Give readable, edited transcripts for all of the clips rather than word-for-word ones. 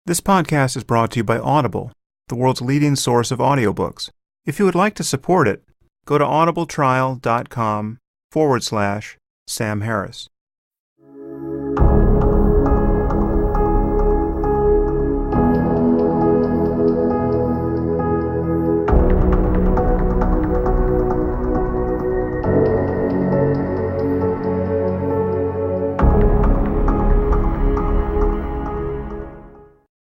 This podcast is brought to you by Audible, the world's leading source of audiobooks. If you would like to support it, go to audibletrial.com/Sam Harris.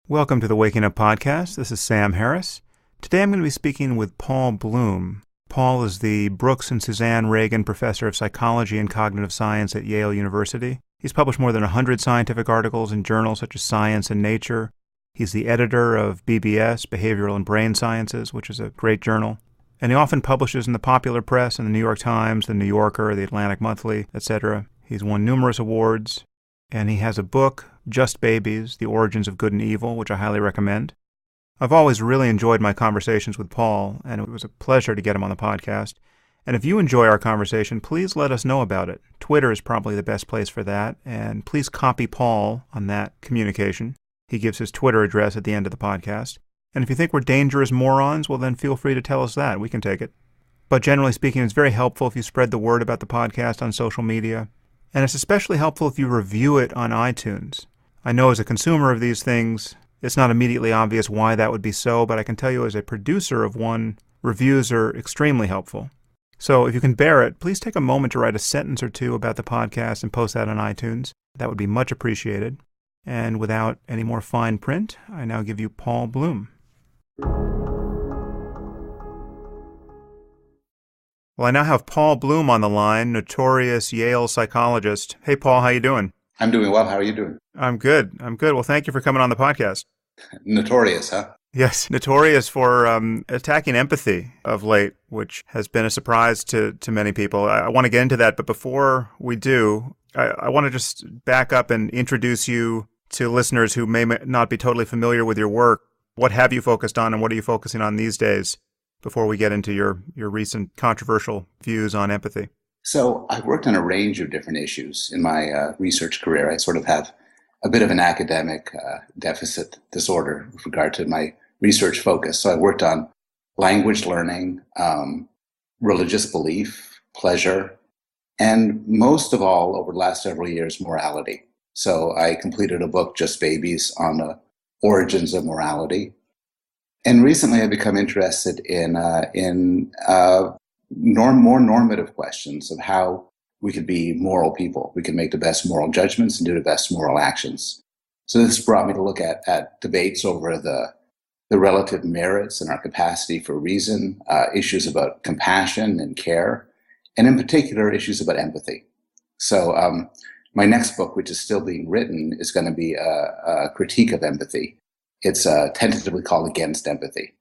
Welcome to the Waking Up Podcast. This is Sam Harris. Today I'm going to be speaking with Paul Bloom. Paul is the Brooks and Suzanne Reagan Professor of Psychology and Cognitive Science at Yale University. He's published more than 100 scientific articles in journals such as Science and Nature. He's the editor of BBS, Behavioral and Brain Sciences, which is a great journal. And he often publishes in the popular press, in the New York Times, the New Yorker, the Atlantic Monthly, etc. He's won numerous awards. And he has a book, Just Babies, The Origins of Good and Evil, which I highly recommend. I've always really enjoyed my conversations with Paul, and it was a pleasure to get him on the podcast. And if you enjoy our conversation, please let us know about it. Twitter is probably the best place for that, and please copy Paul on that communication. He gives his Twitter address at the end of the podcast. And if you think we're dangerous morons, well then feel free to tell us that. We can take it. But generally speaking, it's very helpful if you spread the word about the podcast on social media. And it's especially helpful if you review it on iTunes. I know as a consumer of these things, it's not immediately obvious why that would be so, but I can tell you as a producer of one, reviews are extremely helpful. So if you can bear it, please take a moment to write a sentence or two about the podcast and post that on iTunes. That would be much appreciated. And without any more fine print, I now give you Paul Bloom. Well, I now have Paul Bloom on the line, notorious Yale psychologist. Hey, Paul, how you doing? I'm doing well. How are you doing? I'm good. Well, thank you for coming on the podcast. Notorious, huh? Yes, notorious for attacking empathy of late, which has been a surprise to many people. I want to get into that, but before we do, I want to just back up and introduce you to listeners who may not be totally familiar with your work. What have you focused on, and what are you focusing on these days? Before we get into your recent controversial views on empathy. So I've worked on a range of different issues in my research career. I sort of have a bit of an academic deficit disorder with regard to my research focus. So I worked on language learning, religious belief, pleasure, and most of all, over the last several years, morality. So I completed a book, Just Babies, on the origins of morality. And recently, I've become interested in more normative questions of how we could be moral people. We can make the best moral judgments and do the best moral actions. So this brought me to look at debates over the relative merits and our capacity for reason, issues about compassion and care, and in particular, issues about empathy. So my next book, which is still being written, is going to be a critique of empathy. It's tentatively called Against Empathy.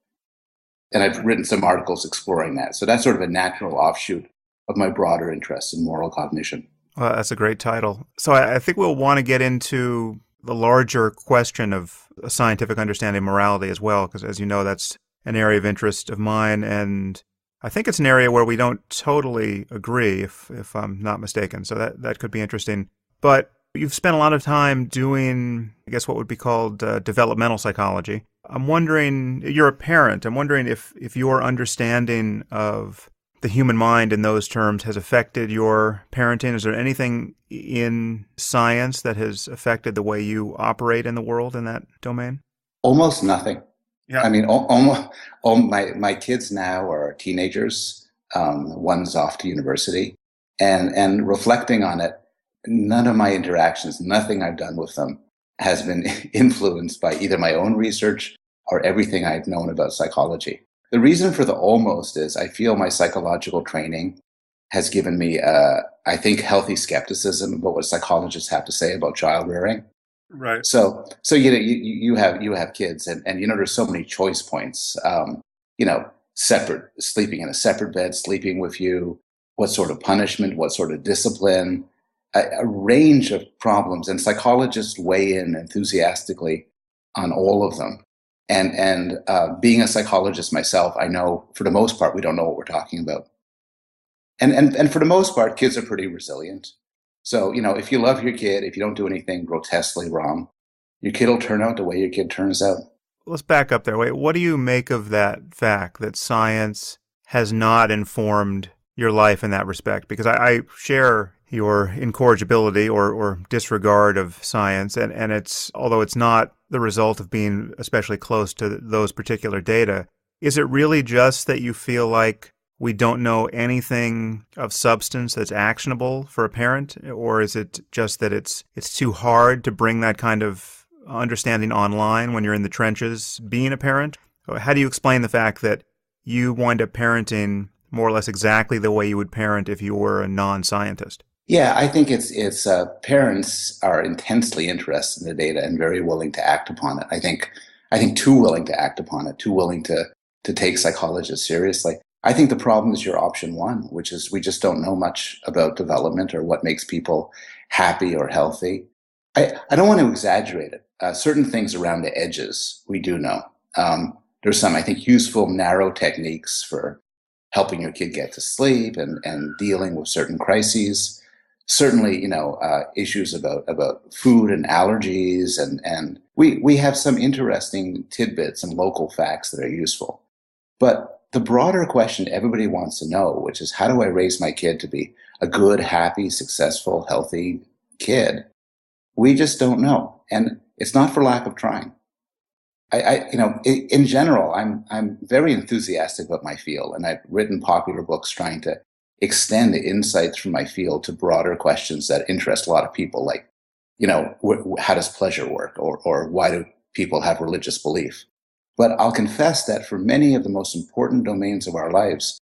And I've written some articles exploring that. So that's sort of a natural offshoot of my broader interest in moral cognition. Well, that's a great title. So I think we'll want to get into the larger question of a scientific understanding of morality as well, because as you know, that's an area of interest of mine. And I think it's an area where we don't totally agree, if I'm not mistaken. So that could be interesting. But you've spent a lot of time doing, I guess, what would be called developmental psychology. I'm wondering, you're a parent, I'm wondering if your understanding of the human mind in those terms has affected your parenting. Is there anything in science that has affected the way you operate in the world in that domain? Almost nothing. Yeah. I mean, all my kids now are teenagers. One's off to university. And reflecting on it, none of my interactions, nothing I've done with them has been influenced by either my own research or everything I've known about psychology. The reason for the almost is I feel my psychological training has given me, I think, healthy skepticism about what psychologists have to say about child rearing. Right. So you have kids, and there's so many choice points. Separate, sleeping in a separate bed, sleeping with you, what sort of punishment, what sort of discipline. A range of problems, and psychologists weigh in enthusiastically on all of them. And being a psychologist myself, I know for the most part we don't know what we're talking about. And for the most part, kids are pretty resilient. So if you love your kid, if you don't do anything grotesquely wrong, your kid will turn out the way your kid turns out. Let's back up there. Wait, what do you make of that fact that science has not informed your life in that respect? Because I share your incorrigibility or disregard of science, and it's, although it's not the result of being especially close to those particular data, is it really just that you feel like we don't know anything of substance that's actionable for a parent, or is it just that it's too hard to bring that kind of understanding online when you're in the trenches being a parent? How do you explain the fact that you wind up parenting more or less exactly the way you would parent if you were a non-scientist? Yeah, I think it's parents are intensely interested in the data and very willing to act upon it. I think too willing to act upon it, too willing to take psychologists seriously. I think the problem is your option one, which is we just don't know much about development or what makes people happy or healthy. I don't want to exaggerate it. Certain things around the edges we do know. There's some, I think, useful narrow techniques for helping your kid get to sleep and dealing with certain crises. Certainly, issues about food and allergies, and we have some interesting tidbits and local facts that are useful. But the broader question everybody wants to know, which is how do I raise my kid to be a good, happy, successful, healthy kid? We just don't know, and it's not for lack of trying. In general, I'm very enthusiastic about my field, and I've written popular books trying to extend the insights from my field to broader questions that interest a lot of people, like, how does pleasure work, or why do people have religious belief? But I'll confess that for many of the most important domains of our lives,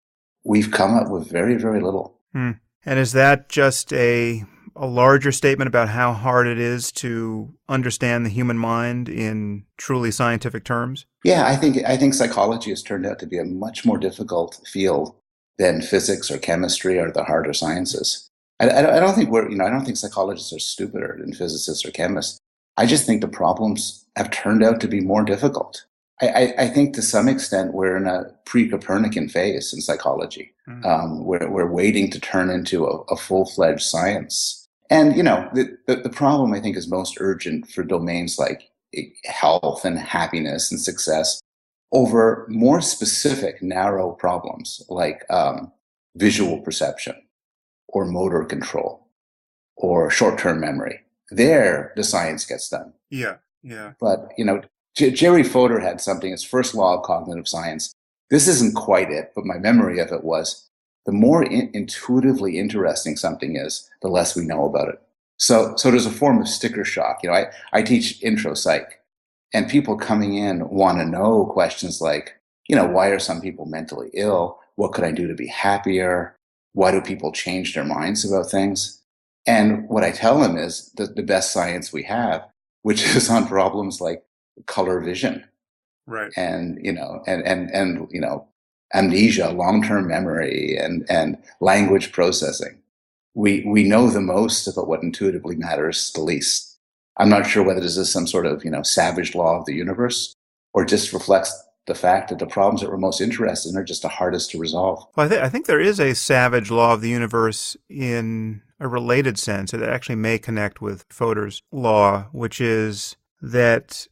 we've come up with very, very little. And is that just a larger statement about how hard it is to understand the human mind in truly scientific terms? Yeah, I think psychology has turned out to be a much more difficult field than physics or chemistry or the harder sciences. I don't think I don't think psychologists are stupider than physicists or chemists. I just think the problems have turned out to be more difficult. I think to some extent we're in a pre-Copernican phase in psychology. We're waiting to turn into a full-fledged science. And, the problem I think is most urgent for domains like health and happiness and success over more specific, narrow problems like visual perception or motor control or short-term memory. There, the science gets done. Yeah. But, Jerry Fodor had something, his first law of cognitive science. This isn't quite it, but my memory of it was the more intuitively interesting something is, the less we know about it. So there's a form of sticker shock. I teach intro psych, and people coming in want to know questions like, why are some people mentally ill? What could I do to be happier? Why do people change their minds about things? And what I tell them is that the best science we have, which is on problems like color vision, right, and amnesia, long-term memory, and language processing. We know the most about what intuitively matters the least. I'm not sure whether this is some sort of savage law of the universe, or just reflects the fact that the problems that we're most interested in are just the hardest to resolve. Well, I think there is a savage law of the universe in a related sense that actually may connect with Fodor's law, which is that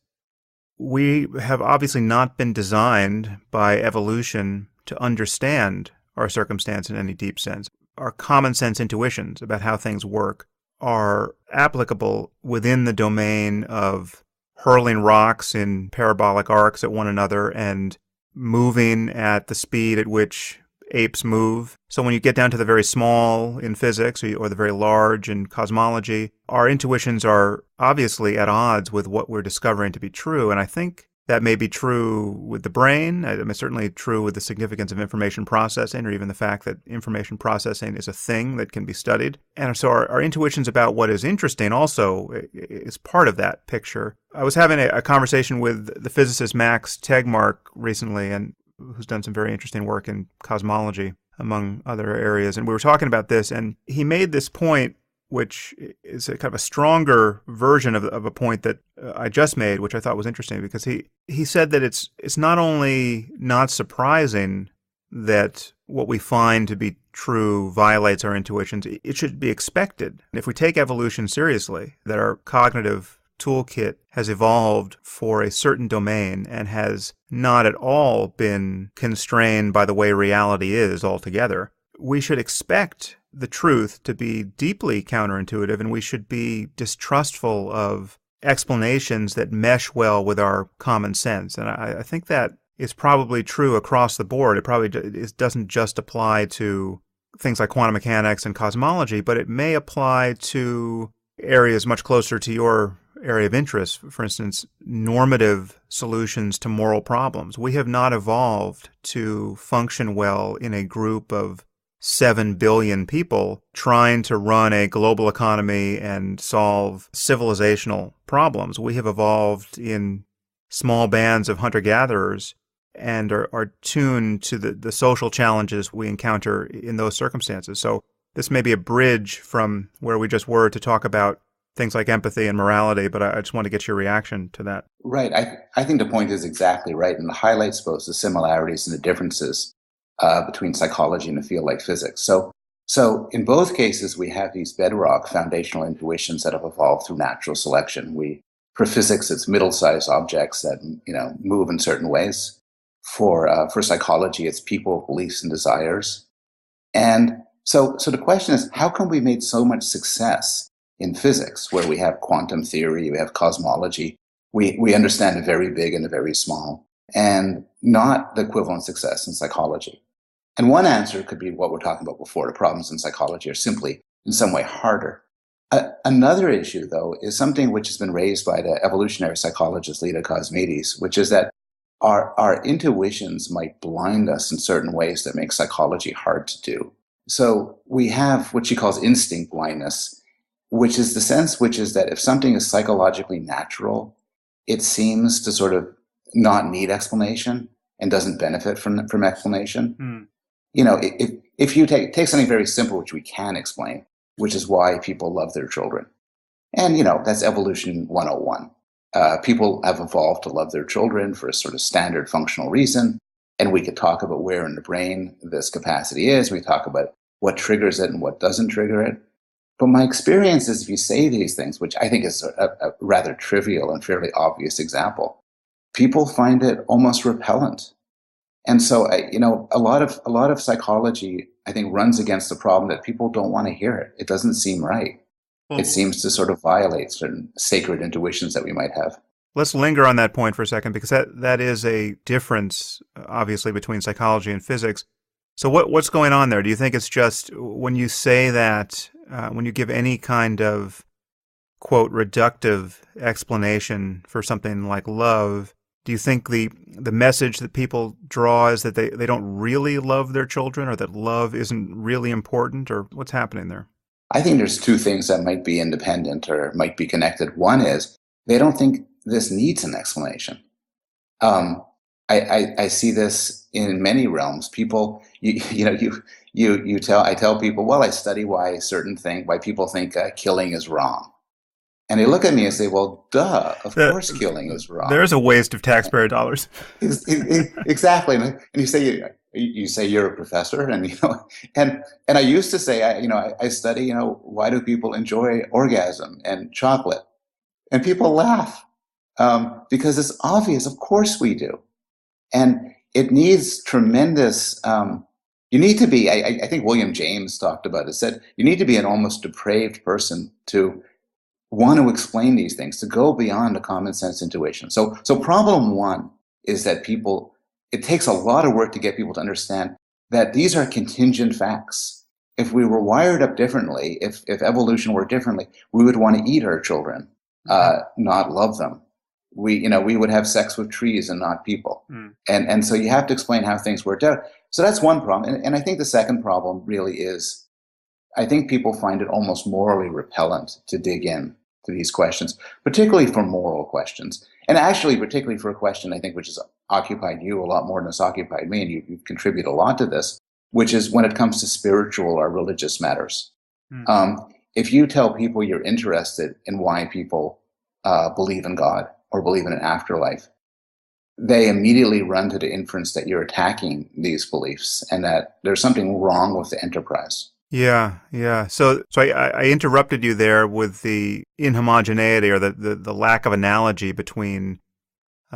we have obviously not been designed by evolution to understand our circumstance in any deep sense. Our common sense intuitions about how things work are applicable within the domain of hurling rocks in parabolic arcs at one another and moving at the speed at which apes move. So when you get down to the very small in physics or the very large in cosmology, our intuitions are obviously at odds with what we're discovering to be true. And I think that may be true with the brain. I mean, certainly true with the significance of information processing, or even the fact that information processing is a thing that can be studied. And so our intuitions about what is interesting also is part of that picture. I was having a conversation with the physicist Max Tegmark recently, and who's done some very interesting work in cosmology, among other areas. And we were talking about this, and he made this point, which is a kind of a stronger version of a point that I just made, which I thought was interesting, because he said that it's not only not surprising that what we find to be true violates our intuitions, it should be expected. If we take evolution seriously, that our cognitive toolkit has evolved for a certain domain and has not at all been constrained by the way reality is altogether, we should expect the truth to be deeply counterintuitive, and we should be distrustful of explanations that mesh well with our common sense. And I think that is probably true across the board. It doesn't just apply to things like quantum mechanics and cosmology, but it may apply to areas much closer to your area of interest. For instance, normative solutions to moral problems. We have not evolved to function well in a group of 7 billion people trying to run a global economy and solve civilizational problems. We have evolved in small bands of hunter-gatherers and are tuned to the social challenges we encounter in those circumstances. So this may be a bridge from where we just were to talk about things like empathy and morality, but I just want to get your reaction to that. Right. I think the point is exactly right, and it highlights both the similarities and the differences between psychology and a field like physics. So in both cases, we have these bedrock foundational intuitions that have evolved through natural selection. For physics, it's middle-sized objects that move in certain ways. For psychology, it's people, beliefs, and desires. And so the question is, how come we made so much success in physics, where we have quantum theory, we have cosmology, we understand the very big and the very small, and not the equivalent success in psychology? And one answer could be what we're talking about before. The problems in psychology are simply in some way harder. Another issue, though, is something which has been raised by the evolutionary psychologist Leda Cosmides, which is that our intuitions might blind us in certain ways that make psychology hard to do. So we have what she calls instinct blindness, which is the sense which is that if something is psychologically natural, it seems to sort of not need explanation and doesn't benefit from explanation. Mm. If you take something very simple, which we can explain, which is why people love their children. And, that's evolution 101. People have evolved to love their children for a sort of standard functional reason. And we could talk about where in the brain this capacity is. We talk about what triggers it and what doesn't trigger it. But my experience is if you say these things, which I think is a rather trivial and fairly obvious example, people find it almost repellent. And so, a lot of psychology, I think, runs against the problem that people don't want to hear it. It doesn't seem right. It seems to sort of violate certain sacred intuitions that we might have. Let's linger on that point for a second, because that is a difference, obviously, between psychology and physics. So what's going on there? Do you think it's just when you say that, when you give any kind of, quote, reductive explanation for something like love, do you think the message that people draw is that they don't really love their children, or that love isn't really important, or what's happening there? I think there's two things that might be independent or might be connected. One is they don't think this needs an explanation. I see this in many realms. People, I tell people, well, I study why people think killing is wrong. And they look at me and say, well, duh, of course killing is wrong. There's a waste of taxpayer dollars. Exactly. And you say you're a professor, and and I used to say, I study, why do people enjoy orgasm and chocolate? And people laugh because it's obvious. Of course we do. And it needs tremendous, you need to be, I think William James talked about it, said you need to be an almost depraved person to want to explain these things, to go beyond a common sense intuition. So problem one is that it takes a lot of work to get people to understand that these are contingent facts. If we were wired up differently, if evolution worked differently, we would want to eat our children, not love them. We would have sex with trees and not people. Mm. And so you have to explain how things worked out. So that's one problem. And I think the second problem really is, I think people find it almost morally repellent to dig in to these questions, particularly for moral questions. And actually, particularly for a question, I think, which has occupied you a lot more than it's occupied me, and you've contributed a lot to this, which is when it comes to spiritual or religious matters. Mm. If you tell people you're interested in why people believe in God or believe in an afterlife, they immediately run to the inference that you're attacking these beliefs and that there's something wrong with the enterprise. Yeah, yeah. So I interrupted you there with the inhomogeneity or the lack of analogy between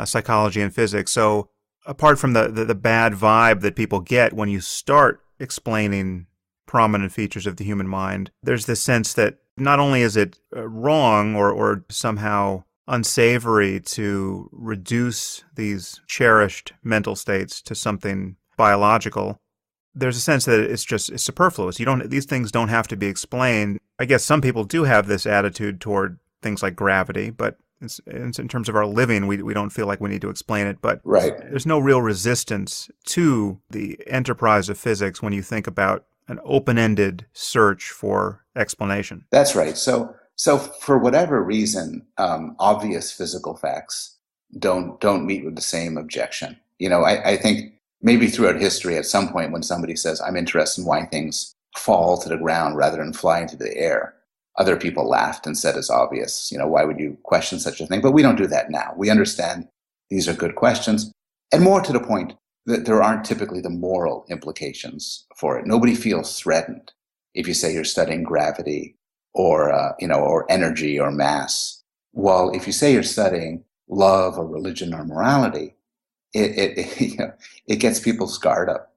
psychology and physics. So apart from the bad vibe that people get when you start explaining prominent features of the human mind, there's this sense that not only is it wrong or somehow unsavory to reduce these cherished mental states to something biological, there's a sense that it's superfluous. These things don't have to be explained. I guess some people do have this attitude toward things like gravity, but it's in terms of our living, we don't feel like we need to explain it. But Right. there's no real resistance to the enterprise of physics when you think about an open-ended search for explanation. That's right. So for whatever reason, obvious physical facts don't meet with the same objection. I think maybe throughout history, at some point when somebody says, "I'm interested in why things fall to the ground rather than fly into the air," other people laughed and said it's obvious. Why would you question such a thing? But we don't do that now. We understand these are good questions, and more to the point, that there aren't typically the moral implications for it. Nobody feels threatened if you say you're studying gravity or energy or mass. Well, if you say you're studying love or religion or morality, it gets people scarred up.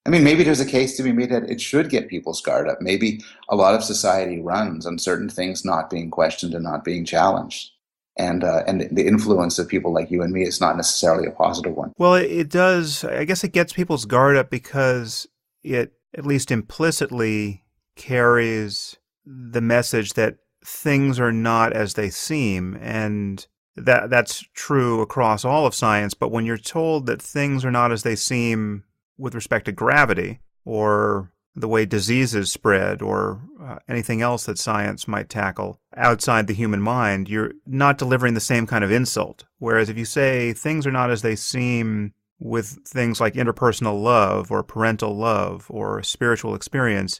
I mean, maybe there's a case to be made that it should get people scarred up. Maybe a lot of society runs on certain things not being questioned and not being challenged. And the influence of people like you and me is not necessarily a positive one. Well, it does. I guess it gets people's guard up because it, at least implicitly, carries the message that things are not as they seem, and that's true across all of science. But when you're told that things are not as they seem with respect to gravity or the way diseases spread or anything else that science might tackle outside the human mind, you're not delivering the same kind of insult. Whereas if you say things are not as they seem with things like interpersonal love or parental love or spiritual experience,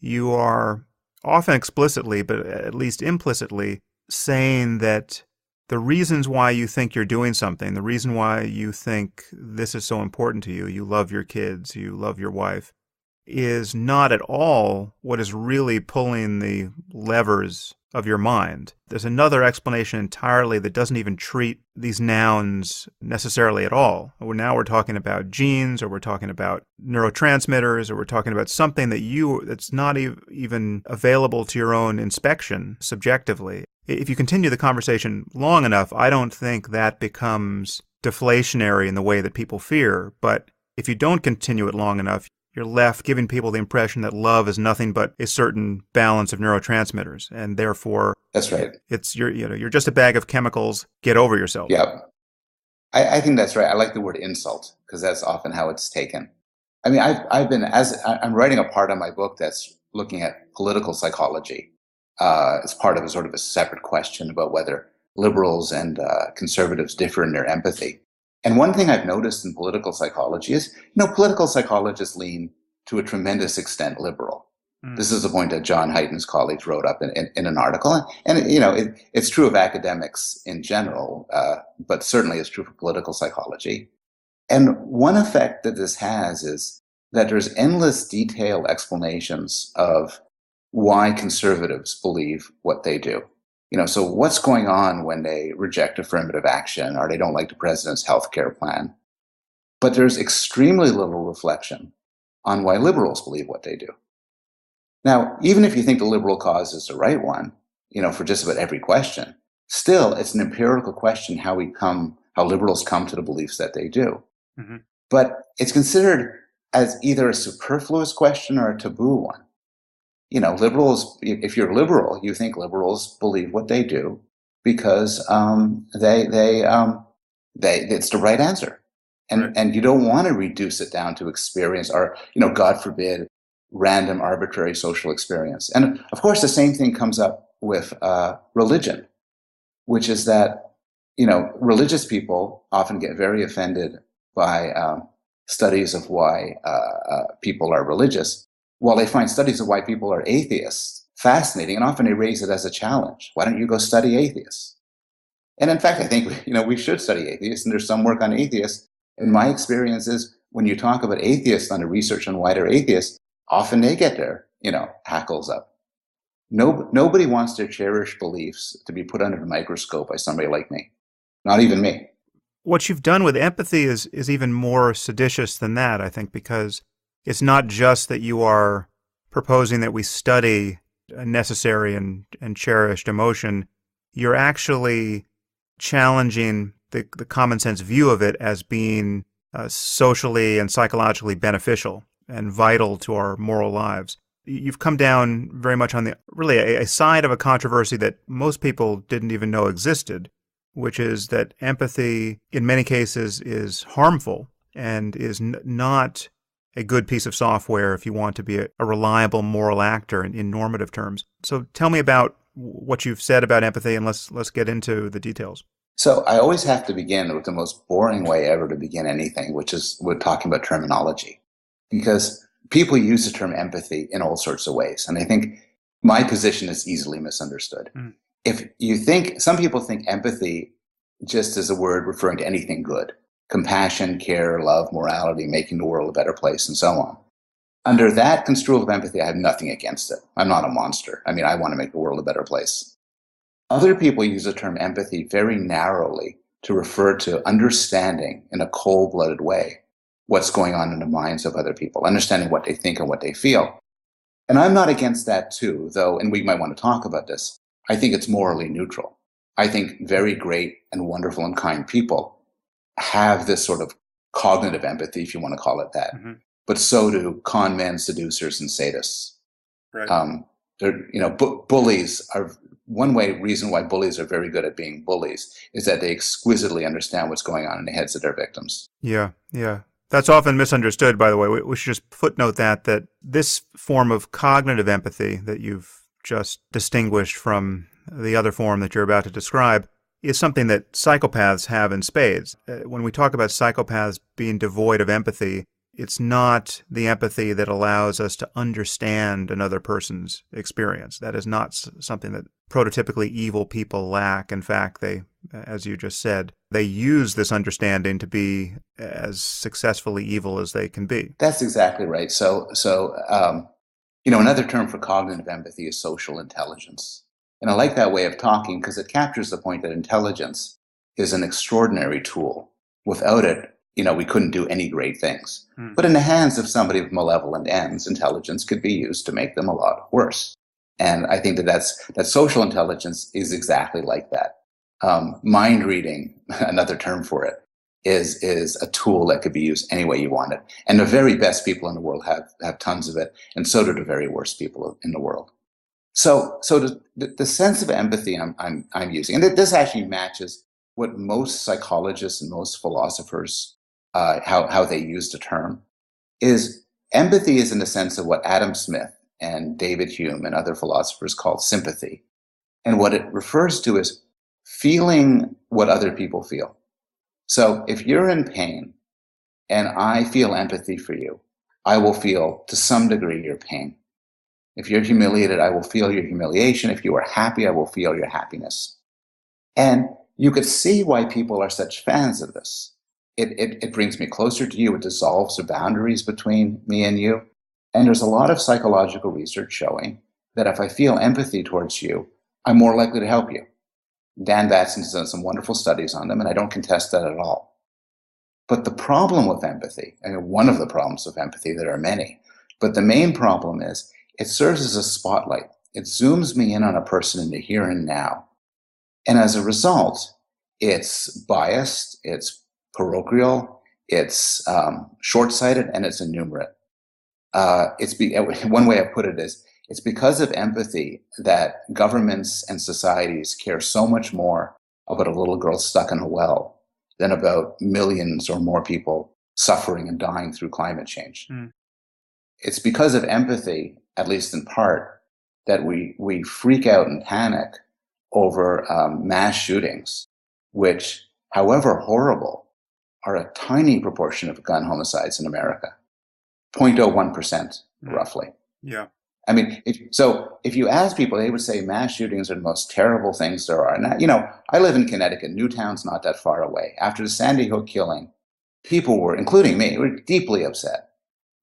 you are often explicitly, but at least implicitly, saying that the reasons why you think you're doing something, the reason why you think this is so important to you, you love your kids, you love your wife, is not at all what is really pulling the levers of your mind. There's another explanation entirely that doesn't even treat these nouns necessarily at all. Now we're talking about genes, or we're talking about neurotransmitters, or we're talking about something that's not even available to your own inspection subjectively. If you continue the conversation long enough, I don't think that becomes deflationary in the way that people fear. But if you don't continue it long enough, you're left giving people the impression that love is nothing but a certain balance of neurotransmitters, and therefore, That's right. You're just a bag of chemicals. Get over yourself. Yeah, I think that's right. I like the word insult because that's often how it's taken. I mean, I'm writing a part of my book that's looking at political psychology. It's part of a sort of a separate question about whether liberals and conservatives differ in their empathy. And one thing I've noticed in political psychology is, political psychologists lean to a tremendous extent liberal. This is the point that John Haidt and his colleagues wrote up in an article. And, it's true of academics in general, but certainly it's true for political psychology. And one effect that this has is that there's endless detailed explanations of why conservatives believe what they do. So what's going on when they reject affirmative action or they don't like the president's health care plan? But there's extremely little reflection on why liberals believe what they do. Now, even if you think the liberal cause is the right one, for just about every question, still it's an empirical question how liberals come to the beliefs that they do. Mm-hmm. But it's considered as either a superfluous question or a taboo one. Liberals, if you're liberal, you think liberals believe what they do because it's the right answer. And you don't want to reduce it down to experience or, God forbid, random arbitrary social experience. And of course, the same thing comes up with religion, which is that, religious people often get very offended by studies of why people are religious, while they find studies of why people are atheists fascinating, and often they raise it as a challenge. Why don't you go study atheists? And in fact, I think we should study atheists, and there's some work on atheists. And my experience is when you talk about atheists on the research on why they're atheists, often they get their, hackles up. Nobody wants their cherished beliefs to be put under the microscope by somebody like me. Not even me. What you've done with empathy is even more seditious than that, I think, because it's not just that you are proposing that we study a necessary and cherished emotion. You're actually challenging the common sense view of it as being socially and psychologically beneficial and vital to our moral lives. You've come down very much on a side of a controversy that most people didn't even know existed, which is that empathy in many cases is harmful and is not a good piece of software if you want to be a reliable moral actor in normative terms. So tell me about what you've said about empathy, and let's get into the details. So I always have to begin with the most boring way ever to begin anything, which is we're talking about terminology. Because people use the term empathy in all sorts of ways. And I think my position is easily misunderstood. If you think, some people think empathy just as a word referring to anything good, compassion, care, love, morality, making the world a better place, and so on. Under that construal of empathy, I have nothing against it. I'm not a monster. I mean, I want to make the world a better place. Other people use the term empathy very narrowly to refer to understanding in a cold-blooded way what's going on in the minds of other people, understanding what they think and what they feel. And I'm not against that too, though, and we might want to talk about this. I think it's morally neutral. I think very great and wonderful and kind people have this sort of cognitive empathy, if you want to call it that. Mm-hmm. But so do con men, seducers, and sadists. Right. Bullies are reason why bullies are very good at being bullies is that they exquisitely understand what's going on in the heads of their victims. Yeah. That's often misunderstood, by the way. We should just footnote that this form of cognitive empathy that you've just distinguished from the other form that you're about to describe is something that psychopaths have in spades. When we talk about psychopaths being devoid of empathy, it's not the empathy that allows us to understand another person's experience. That is not something that prototypically evil people lack. In fact, they, as you just said, they use this understanding to be as successfully evil as they can be. That's exactly right. So another term for cognitive empathy is social intelligence. And I like that way of talking because it captures the point that intelligence is an extraordinary tool. Without it, we couldn't do any great things. But in the hands of somebody with malevolent ends, intelligence could be used to make them a lot worse. And I think that social intelligence is exactly like that. Mind reading, another term for it, is a tool that could be used any way you want it. And the very best people in the world have tons of it, and so do the very worst people in the world. So the sense of empathy I'm using, and this actually matches what most psychologists and most philosophers how they use the term, is empathy is in the sense of what Adam Smith and David Hume and other philosophers call sympathy. And what it refers to is feeling what other people feel. So if you're in pain and I feel empathy for you, I will feel to some degree your pain. If you're humiliated, I will feel your humiliation. If you are happy, I will feel your happiness. And you could see why people are such fans of this. It brings me closer to you. It dissolves the boundaries between me and you. And there's a lot of psychological research showing that if I feel empathy towards you, I'm more likely to help you. Dan Batson's done some wonderful studies on them, and I don't contest that at all. But the problem with empathy, one of the problems with empathy, there are many, but the main problem is it serves as a spotlight. It zooms me in on a person in the here and now. And as a result, it's biased, it's parochial, it's short-sighted, and it's innumerate. One way I put it is, it's because of empathy that governments and societies care so much more about a little girl stuck in a well than about millions or more people suffering and dying through climate change. It's because of empathy, at least in part, that we freak out and panic over mass shootings, which, however horrible, are a tiny proportion of gun homicides in America, 0.01% roughly. Yeah. I mean, if you ask people, they would say mass shootings are the most terrible things there are. And I live in Connecticut. Newtown's not that far away. After the Sandy Hook killing, people were, including me, were deeply upset.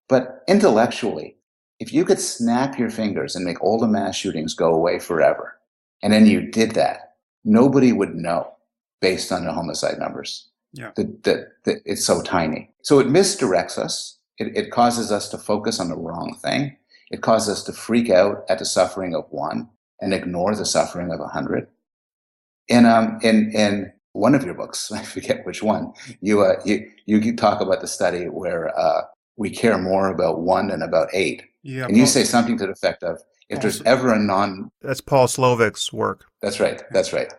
But intellectually, if you could snap your fingers and make all the mass shootings go away forever, and then you did that, nobody would know based on the homicide numbers. Yeah. That it's so tiny. So it misdirects us. It causes us to focus on the wrong thing. It causes us to freak out at the suffering of one and ignore the suffering of 100. In one of your books, I forget which one, you talk about the study where we care more about one than about 8. Yeah, and you say something to the effect of, if there's ever a That's Paul Slovik's work. That's right. That's right.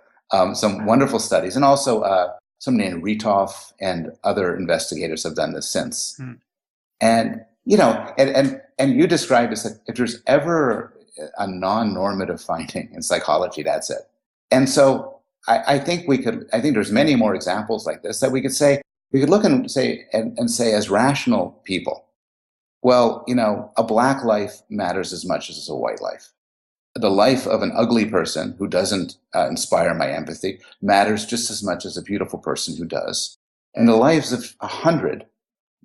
Some wonderful studies, and also somebody named Ritoff and other investigators have done this since. And and you described this, that if there's ever a non-normative finding in psychology, that's it. And so I think there's many more examples like this that we could look and say as rational people, well, a black life matters as much as a white life. The life of an ugly person who doesn't inspire my empathy matters just as much as a beautiful person who does. And the lives of 100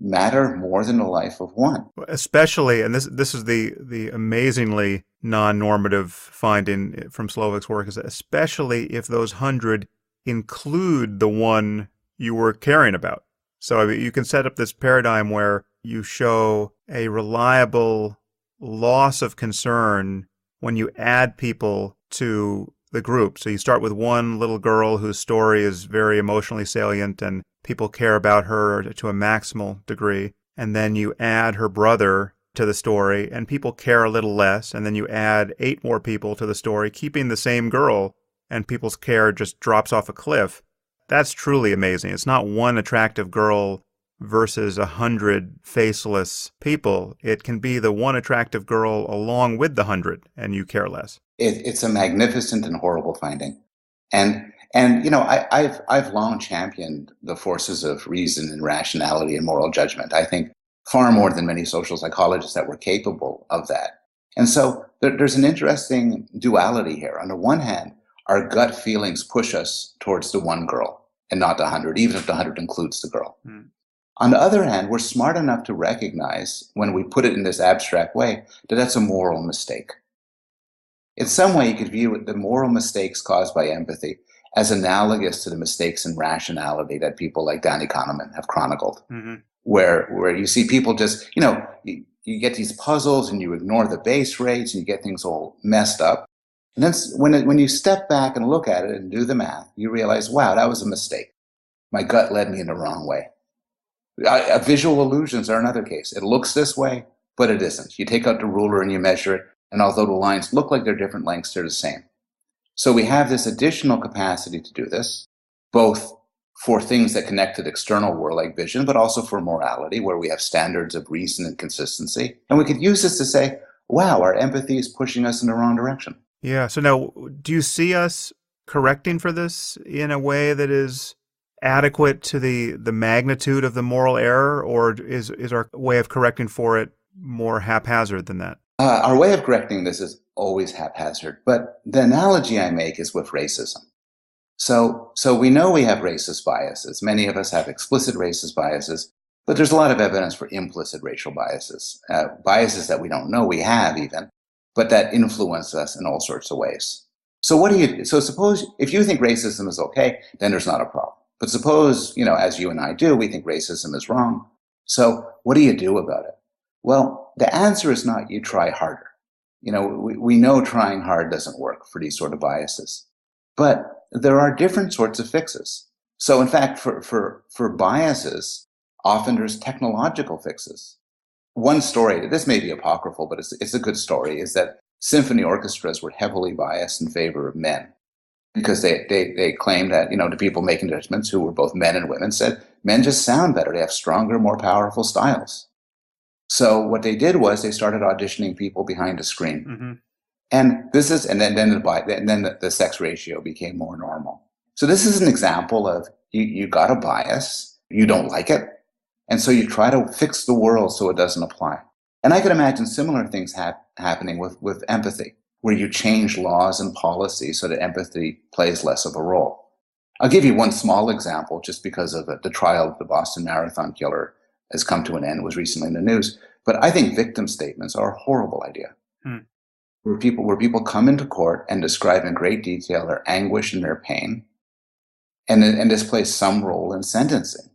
matter more than the life of one. Especially, and this is the amazingly non-normative finding from Slovik's work, is especially if those 100 include the one you were caring about. So I mean, you can set up this paradigm where you show a reliable loss of concern when you add people to the group. So you start with one little girl whose story is very emotionally salient and people care about her to a maximal degree. And then you add her brother to the story and people care a little less. And then you add 8 more people to the story, keeping the same girl, and people's care just drops off a cliff. That's truly amazing. It's not one attractive girl versus 100 faceless people. It can be the one attractive girl along with the 100, and you care less. It's a magnificent and horrible finding. And I've long championed the forces of reason and rationality and moral judgment. I think far more than many social psychologists that were capable of that. And so there's an interesting duality here. On the one hand, our gut feelings push us towards the one girl and not the 100, even if the 100 includes the girl. On the other hand, we're smart enough to recognize, when we put it in this abstract way, that that's a moral mistake. In some way, you could view the moral mistakes caused by empathy as analogous to the mistakes in rationality that people like Danny Kahneman have chronicled, where you see people just, you get these puzzles and you ignore the base rates and you get things all messed up. And then when you step back and look at it and do the math, you realize, wow, that was a mistake. My gut led me in the wrong way. Visual illusions are another case. It looks this way, but it isn't. You take out the ruler and you measure it, and although the lines look like they're different lengths, they're the same. So we have this additional capacity to do this, both for things that connect to the external world like vision, but also for morality, where we have standards of reason and consistency. And we could use this to say, wow, our empathy is pushing us in the wrong direction. Yeah. So now, do you see us correcting for this in a way that is adequate to the magnitude of the moral error, or is our way of correcting for it more haphazard than that? Our way of correcting this is always haphazard, but the analogy I make is with racism. So we know we have racist biases. Many of us have explicit racist biases, but there's a lot of evidence for implicit racial biases, biases that we don't know we have even, but that influence us in all sorts of ways. So what do you do? So suppose if you think racism is okay, then there's not a problem. But suppose, as you and I do, we think racism is wrong. So what do you do about it? Well, the answer is not you try harder. We know trying hard doesn't work for these sort of biases. But there are different sorts of fixes. So in fact, for biases, often there's technological fixes. One story, this may be apocryphal, but it's a good story, is that symphony orchestras were heavily biased in favor of men. Because they claimed that, the people making judgments, who were both men and women, said men just sound better. They have stronger, more powerful styles. So what they did was they started auditioning people behind a screen. And then the sex ratio became more normal. So this is an example of you got a bias, you don't like it, and so you try to fix the world so it doesn't apply. And I could imagine similar things happening with empathy, where you change laws and policies so that empathy plays less of a role. I'll give you one small example, just because of the trial of the Boston Marathon killer has come to an end, was recently in the news. But I think victim statements are a horrible idea. Hmm. Where people come into court and describe in great detail their anguish and their pain, and this plays some role in sentencing.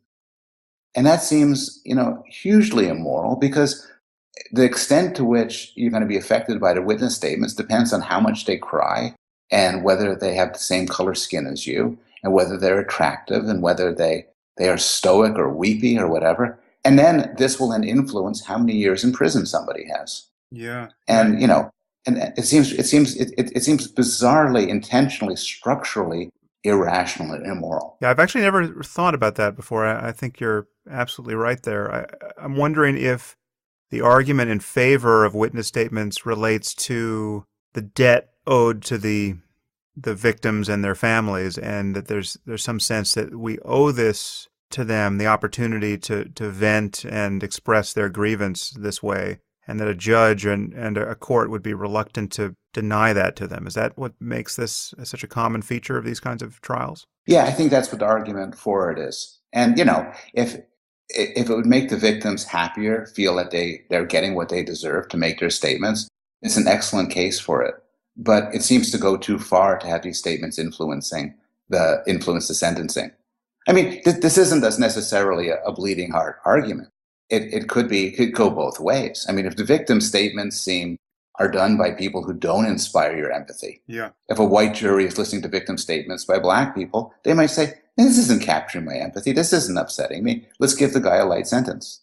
And that seems, hugely immoral, because the extent to which you're going to be affected by the witness statements depends on how much they cry, and whether they have the same color skin as you, and whether they're attractive, and whether they are stoic or weepy or whatever. And then this will then influence how many years in prison somebody has. Yeah. And and it seems bizarrely, intentionally, structurally irrational and immoral. Yeah, I've actually never thought about that before. I think you're absolutely right there. I'm wondering if the argument in favor of witness statements relates to the debt owed to the victims and their families, and that there's some sense that we owe this to them, the opportunity to vent and express their grievance this way, and that a judge and a court would be reluctant to deny that to them. Is that what makes this such a common feature of these kinds of trials? Yeah, I think that's what the argument for it is. And if it would make the victims happier, feel that they're getting what they deserve to make their statements, it's an excellent case for it. But it seems to go too far to have these statements influence the sentencing. I mean, this isn't as necessarily a bleeding heart argument. It could go both ways. I mean, if the victim statements are done by people who don't inspire your empathy. Yeah. If a white jury is listening to victim statements by black people, they might say, this isn't capturing my empathy. This isn't upsetting me. Let's give the guy a light sentence.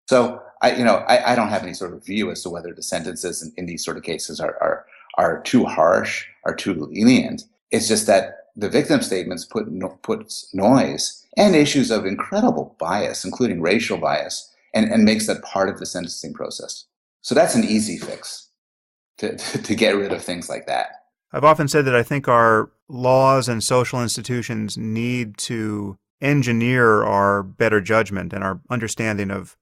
So I don't have any sort of view as to whether the sentences in these sort of cases are too harsh or too lenient. It's just that the victim statements puts noise and issues of incredible bias, including racial bias, and makes that part of the sentencing process. So that's an easy fix to get rid of things like that. I've often said that I think our laws and social institutions need to engineer our better judgment and our understanding of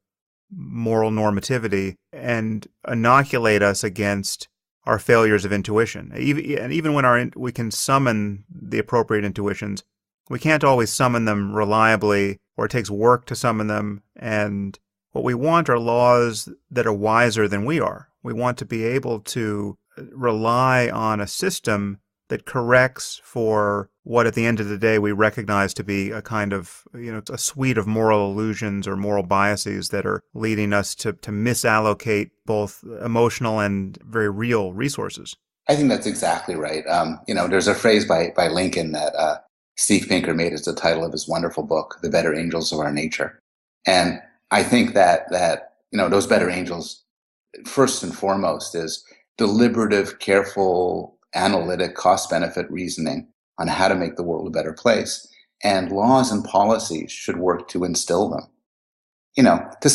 moral normativity and inoculate us against our failures of intuition. Even when we can summon the appropriate intuitions, we can't always summon them reliably, or it takes work to summon them. And what we want are laws that are wiser than we are. We want to be able to rely on a system that corrects for what at the end of the day we recognize to be a kind of, a suite of moral illusions or moral biases that are leading us to misallocate both emotional and very real resources. I think that's exactly right. There's a phrase by Lincoln that Steve Pinker made as the title of his wonderful book, The Better Angels of Our Nature. And I think that those better angels, first and foremost, is deliberative, careful, analytic, cost-benefit reasoning on how to make the world a better place. And laws and policies should work to instill them.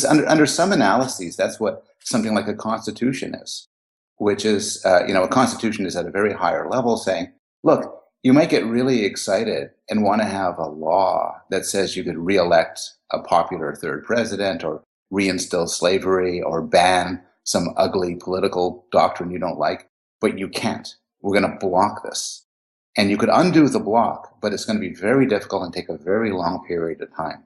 Under some analyses, that's what something like a constitution is, which is, a constitution is at a very higher level saying, look, you might get really excited and want to have a law that says you could reelect a popular third president, or reinstill slavery, or ban some ugly political doctrine you don't like, but you can't. We're going to block this. And you could undo the block, but it's going to be very difficult and take a very long period of time.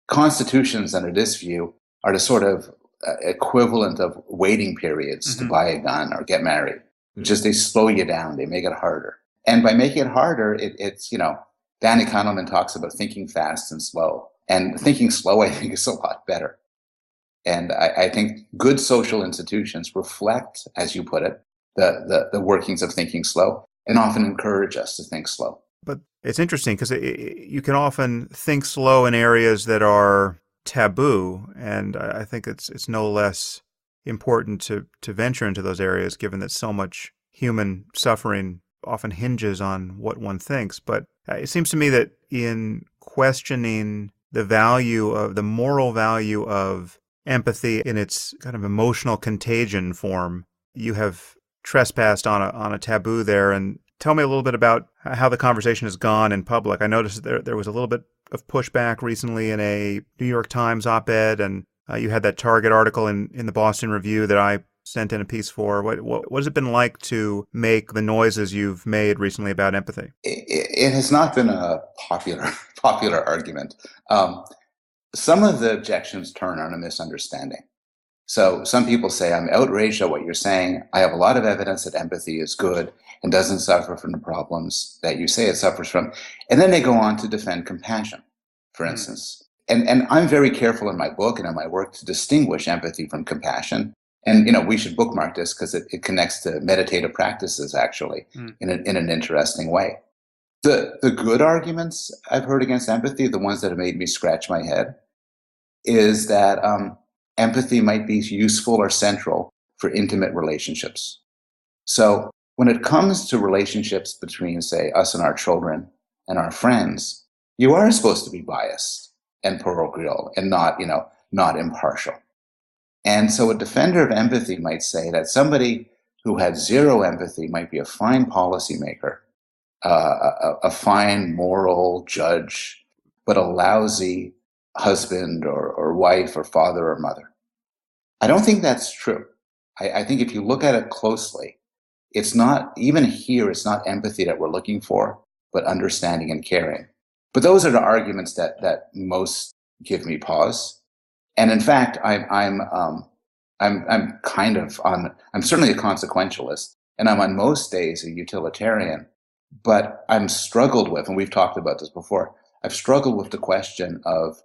Constitutions, under this view, are the sort of equivalent of waiting periods to buy a gun or get married. Just they slow you down, they make it harder. And by making it harder, it's Dan Economist talks about thinking fast and slow. And thinking slow, I think, is a lot better. And I think good social institutions reflect, as you put it, the workings of thinking slow, and often encourage us to think slow. But it's interesting because you can often think slow in areas that are taboo, and I think it's no less important to venture into those areas, given that so much human suffering often hinges on what one thinks. But it seems to me that in questioning the moral value of empathy in its kind of emotional contagion form, you have trespassed on a taboo there. And tell me a little bit about how the conversation has gone in public. I noticed there was a little bit of pushback recently in a New York Times op-ed, and you had that Target article in the Boston Review that I sent in a piece for. What has it been like to make the noises you've made recently about empathy? It has not been a popular argument. Some of the objections turn on a misunderstanding. So some people say, I'm outraged at what you're saying. I have a lot of evidence that empathy is good and doesn't suffer from the problems that you say it suffers from. And then they go on to defend compassion, for instance. And I'm very careful in my book and in my work to distinguish empathy from compassion. And, we should bookmark this because it connects to meditative practices, actually, in an interesting way. The good arguments I've heard against empathy, the ones that have made me scratch my head, is that empathy might be useful or central for intimate relationships. So when it comes to relationships between, say, us and our children and our friends, you are supposed to be biased and parochial and not impartial. And so a defender of empathy might say that somebody who had zero empathy might be a fine policymaker, a fine moral judge, but a lousy husband or wife or father or mother. I don't think that's true. I think if you look at it closely, it's not, even here, it's not empathy that we're looking for, but understanding and caring. But those are the arguments that most give me pause. And in fact, I'm certainly a consequentialist, and I'm on most days a utilitarian, but I'm struggled with, and we've talked about this before, I've struggled with the question of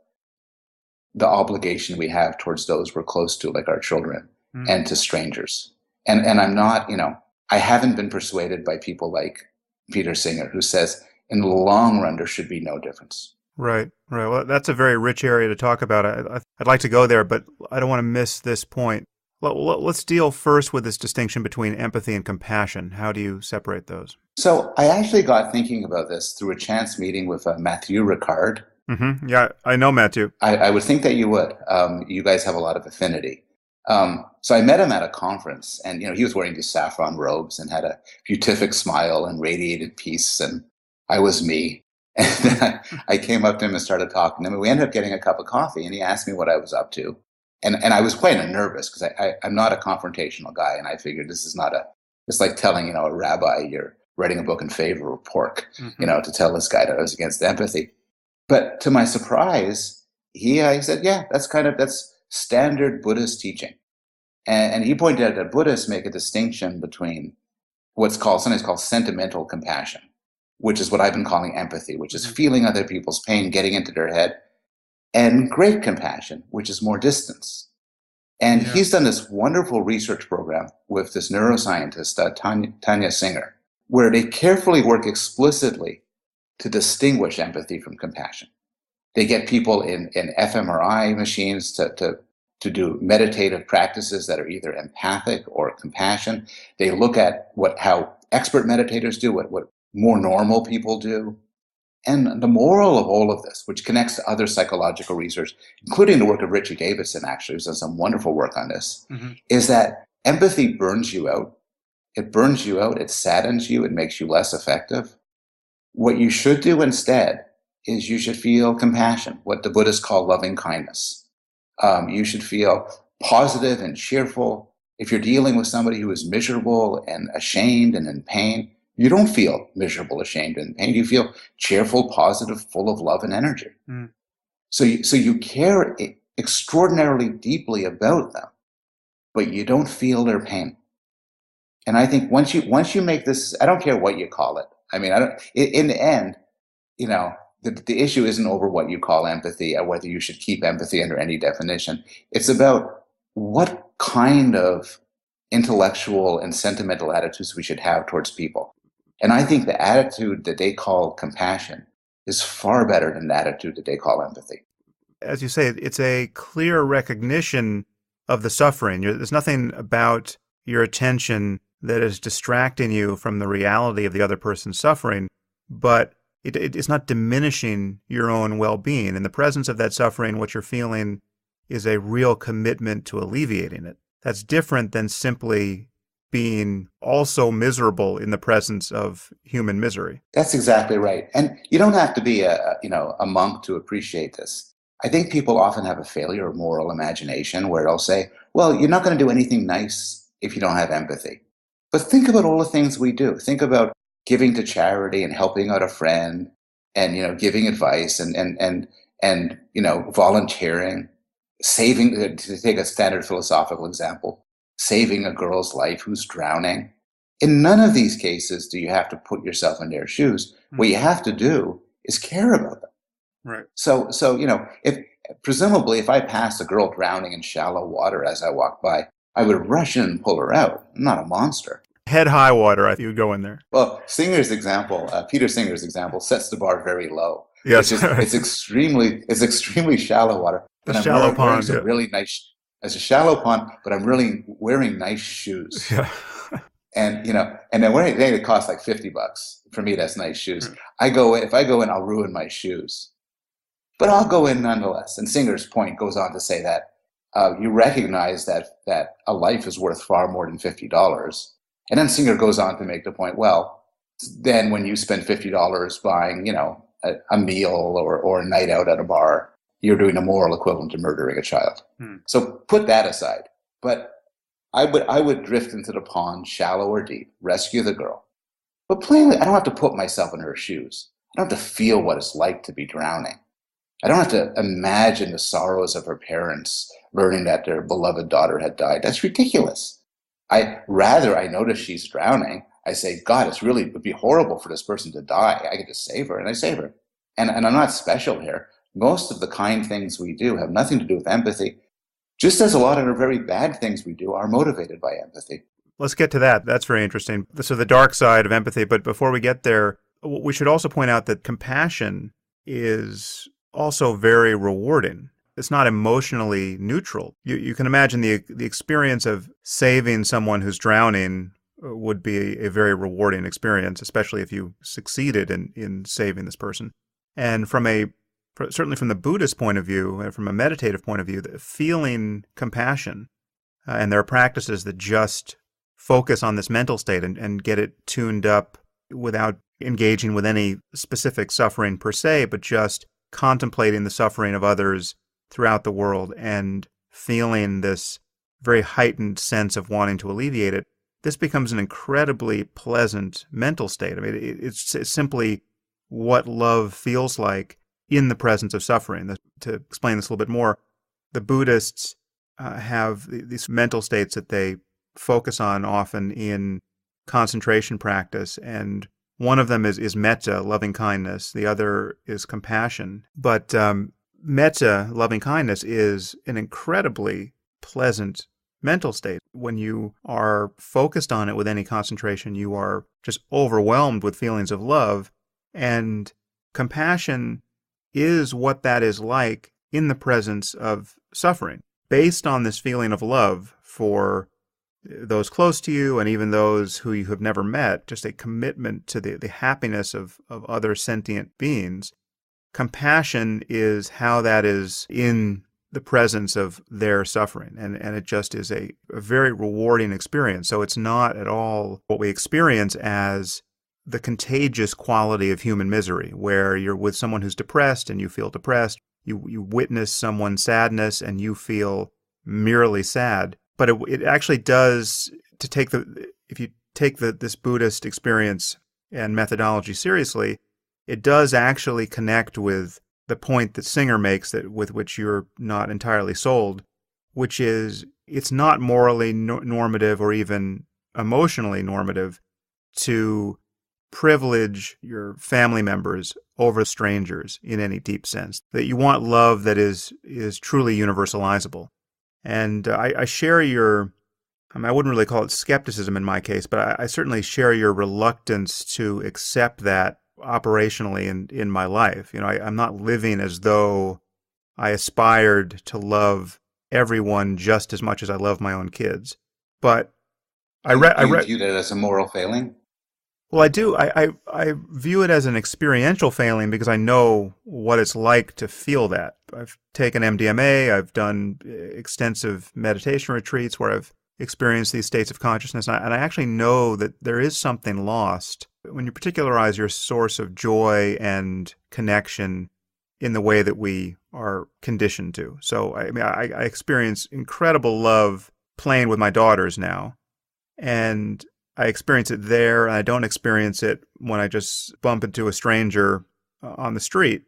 the obligation we have towards those we're close to, like our children, and to strangers. And I'm not, I haven't been persuaded by people like Peter Singer, who says, in the long run, there should be no difference. Right. Well, that's a very rich area to talk about. I'd like to go there, but I don't want to miss this point. Let's deal first with this distinction between empathy and compassion. How do you separate those? So I actually got thinking about this through a chance meeting with Matthew Ricard. Mm-hmm. Yeah, I know Matthew. I would think that you would. You guys have a lot of affinity. So I met him at a conference, and he was wearing these saffron robes and had a beatific smile and radiated peace, and I was me. And then I came up to him and started talking to him, and we ended up getting a cup of coffee, and he asked me what I was up to. And I was quite nervous because I'm not a confrontational guy, and I figured this is it's like telling, a rabbi you're writing a book in favor of pork, to tell this guy that I was against empathy. But to my surprise, he said, yeah, that's standard Buddhist teaching. And he pointed out that Buddhists make a distinction between sometimes called sentimental compassion, which is what I've been calling empathy, which is feeling other people's pain, getting into their head, and great compassion, which is more distance. And he's done this wonderful research program with this neuroscientist, Tanya Singer, where they carefully work explicitly to distinguish empathy from compassion. They get people in fMRI machines to do meditative practices that are either empathic or compassion. They look at how expert meditators do, what more normal people do. And the moral of all of this, which connects to other psychological research, including the work of Richard Davidson, actually, who's done some wonderful work on this, is that empathy burns you out. It burns you out. It saddens you. It makes you less effective. What you should do instead is you should feel compassion, what the Buddhists call loving kindness. You should feel positive and cheerful. If you're dealing with somebody who is miserable and ashamed and in pain, you don't feel miserable, ashamed, and in pain. You feel cheerful, positive, full of love and energy. So you care extraordinarily deeply about them, but you don't feel their pain. And I think once you make this, I don't care what you call it. I mean, in the end, the issue isn't over what you call empathy or whether you should keep empathy under any definition. It's about what kind of intellectual and sentimental attitudes we should have towards people. And I think the attitude that they call compassion is far better than the attitude that they call empathy. As you say, it's a clear recognition of the suffering. There's nothing about your attention that is distracting you from the reality of the other person's suffering, but it's not diminishing your own well-being. In the presence of that suffering, what you're feeling is a real commitment to alleviating it. That's different than simply being also miserable in the presence of human misery. That's exactly right. And you don't have to be a monk to appreciate this. I think people often have a failure of moral imagination where they'll say, well, you're not going to do anything nice if you don't have empathy. But think about all the things we do. Think about giving to charity and helping out a friend and, giving advice and volunteering. saving, to take a standard philosophical example, saving a girl's life who's drowning. In none of these cases do you have to put yourself in their shoes. What you have to do is care about them. Right. So if presumably if I passed a girl drowning in shallow water as I walked by, I would rush in and pull her out. I'm not a monster. Head high water, you would go in there. Well, Singer's example, Peter Singer's example, sets the bar very low. Yes, it's extremely shallow water. But a shallow pond, a really nice. It's a shallow pond, but I'm really wearing nice shoes. Yeah. And then it costs like $50. For me, that's nice shoes. If I go in, I'll ruin my shoes. But I'll go in nonetheless. And Singer's point goes on to say that you recognize that a life is worth far more than $50. And then Singer goes on to make the point, well, then when you spend $50 buying, a meal or a night out at a bar, you're doing a moral equivalent to murdering a child. So put that aside. But I would drift into the pond, shallow or deep, rescue the girl. But plainly, I don't have to put myself in her shoes. I don't have to feel what it's like to be drowning. I don't have to imagine the sorrows of her parents learning that their beloved daughter had died. That's ridiculous. I notice she's drowning. I say, God, it would be horrible for this person to die. I get to save her, and I save her. And I'm not special here. Most of the kind things we do have nothing to do with empathy, just as a lot of the very bad things we do are motivated by empathy. Let's get to that. That's very interesting. So the dark side of empathy. But before we get there, we should also point out that compassion is also very rewarding. It's not emotionally neutral. You can imagine the experience of saving someone who's drowning would be a very rewarding experience, especially if you succeeded in saving this person. And certainly from the Buddhist point of view, from a meditative point of view, feeling compassion, and there are practices that just focus on this mental state and get it tuned up without engaging with any specific suffering per se, but just contemplating the suffering of others throughout the world and feeling this very heightened sense of wanting to alleviate it. This becomes an incredibly pleasant mental state. I mean, it's simply what love feels like in the presence of suffering. To explain this a little bit more, the Buddhists have these mental states that they focus on often in concentration practice, and one of them is metta, loving kindness. The other is compassion. But metta, loving kindness, is an incredibly pleasant mental state. When you are focused on it with any concentration, you are just overwhelmed with feelings of love. And compassion is what that is like in the presence of suffering, based on this feeling of love for those close to you and even those who you have never met, just a commitment to the happiness of other sentient beings. Compassion is how that is in the presence of their suffering, and it just is a very rewarding experience. So it's not at all what we experience as the contagious quality of human misery, where you're with someone who's depressed and you feel depressed, you witness someone's sadness and you feel merely sad. But it actually does, if you take this Buddhist experience and methodology seriously, it does actually connect with the point that Singer makes, that with which you're not entirely sold, which is it's not morally normative or even emotionally normative to privilege your family members over strangers in any deep sense. That you want love that is truly universalizable. And I share I wouldn't really call it skepticism in my case, but I certainly share your reluctance to accept that operationally in my life. I'm not living as though I aspired to love everyone just as much as I love my own kids. But I view that as a moral failing? Well, I do. I view it as an experiential failing because I know what it's like to feel that. I've taken MDMA. I've done extensive meditation retreats where I've experienced these states of consciousness. And I actually know that there is something lost when you particularize your source of joy and connection in the way that we are conditioned to. So, I experience incredible love playing with my daughters now. And I experience it there, and I don't experience it when I just bump into a stranger on the street.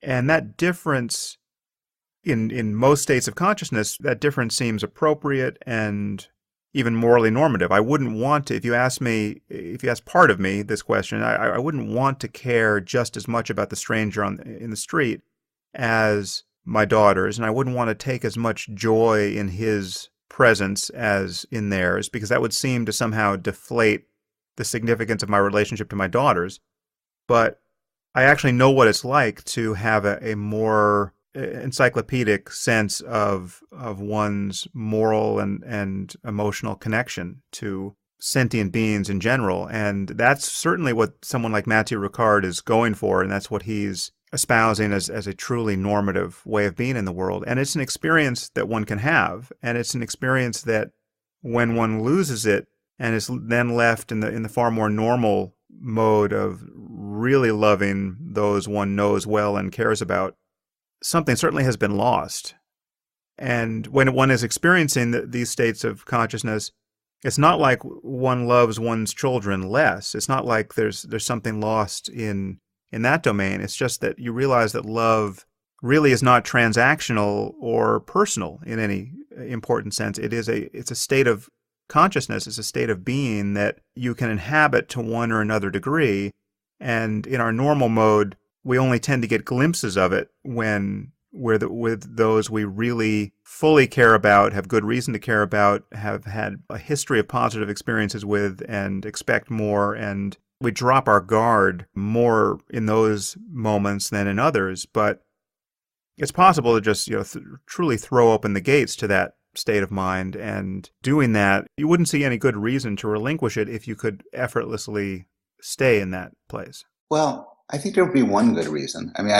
And that difference in most states of consciousness, that difference seems appropriate and even morally normative. I wouldn't want to, if you ask part of me this question, I wouldn't want to care just as much about the stranger in the street as my daughters, and I wouldn't want to take as much joy in his presence as in theirs, because that would seem to somehow deflate the significance of my relationship to my daughters. But I actually know what it's like to have a more encyclopedic sense of one's moral and emotional connection to sentient beings in general. And that's certainly what someone like Mathieu Ricard is going for, and that's what he's espousing as a truly normative way of being in the world. And it's an experience that one can have, and it's an experience that when one loses it and is then left in the far more normal mode of really loving those one knows well and cares about, something certainly has been lost. And when one is experiencing these states of consciousness, it's not like one loves one's children less. It's not like there's something lost in that domain. It's just that you realize that love really is not transactional or personal in any important sense. It's a state of consciousness. It's a state of being that you can inhabit to one or another degree. And in our normal mode, we only tend to get glimpses of it when we're with those we really fully care about, have good reason to care about, have had a history of positive experiences with, and expect more. And we drop our guard more in those moments than in others. But it's possible to just truly throw open the gates to that state of mind. And doing that, you wouldn't see any good reason to relinquish it if you could effortlessly stay in that place. Well, I think there would be one good reason. I mean,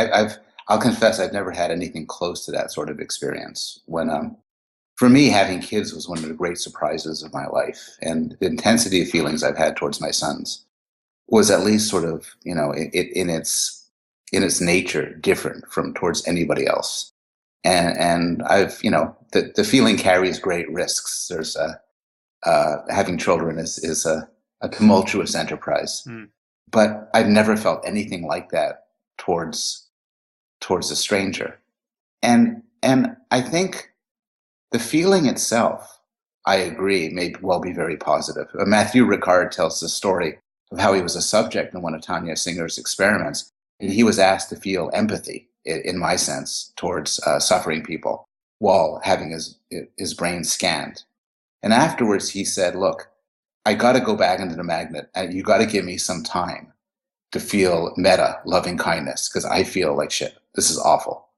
I'll confess I've never had anything close to that sort of experience. When, for me, having kids was one of the great surprises of my life, and the intensity of feelings I've had towards my sons was at least sort of, in its nature different from towards anybody else. And I've, the feeling carries great risks. There's having children is a tumultuous enterprise. Mm. But I've never felt anything like that towards a stranger. And I think the feeling itself, I agree, may well be very positive. Mathieu Ricard tells the story of how he was a subject in one of Tanya Singer's experiments, and he was asked to feel empathy, in my sense, towards suffering people while having his brain scanned. And afterwards he said, look, I got to go back into the magnet, and you got to give me some time to feel meta loving kindness, because I feel like shit. This is awful.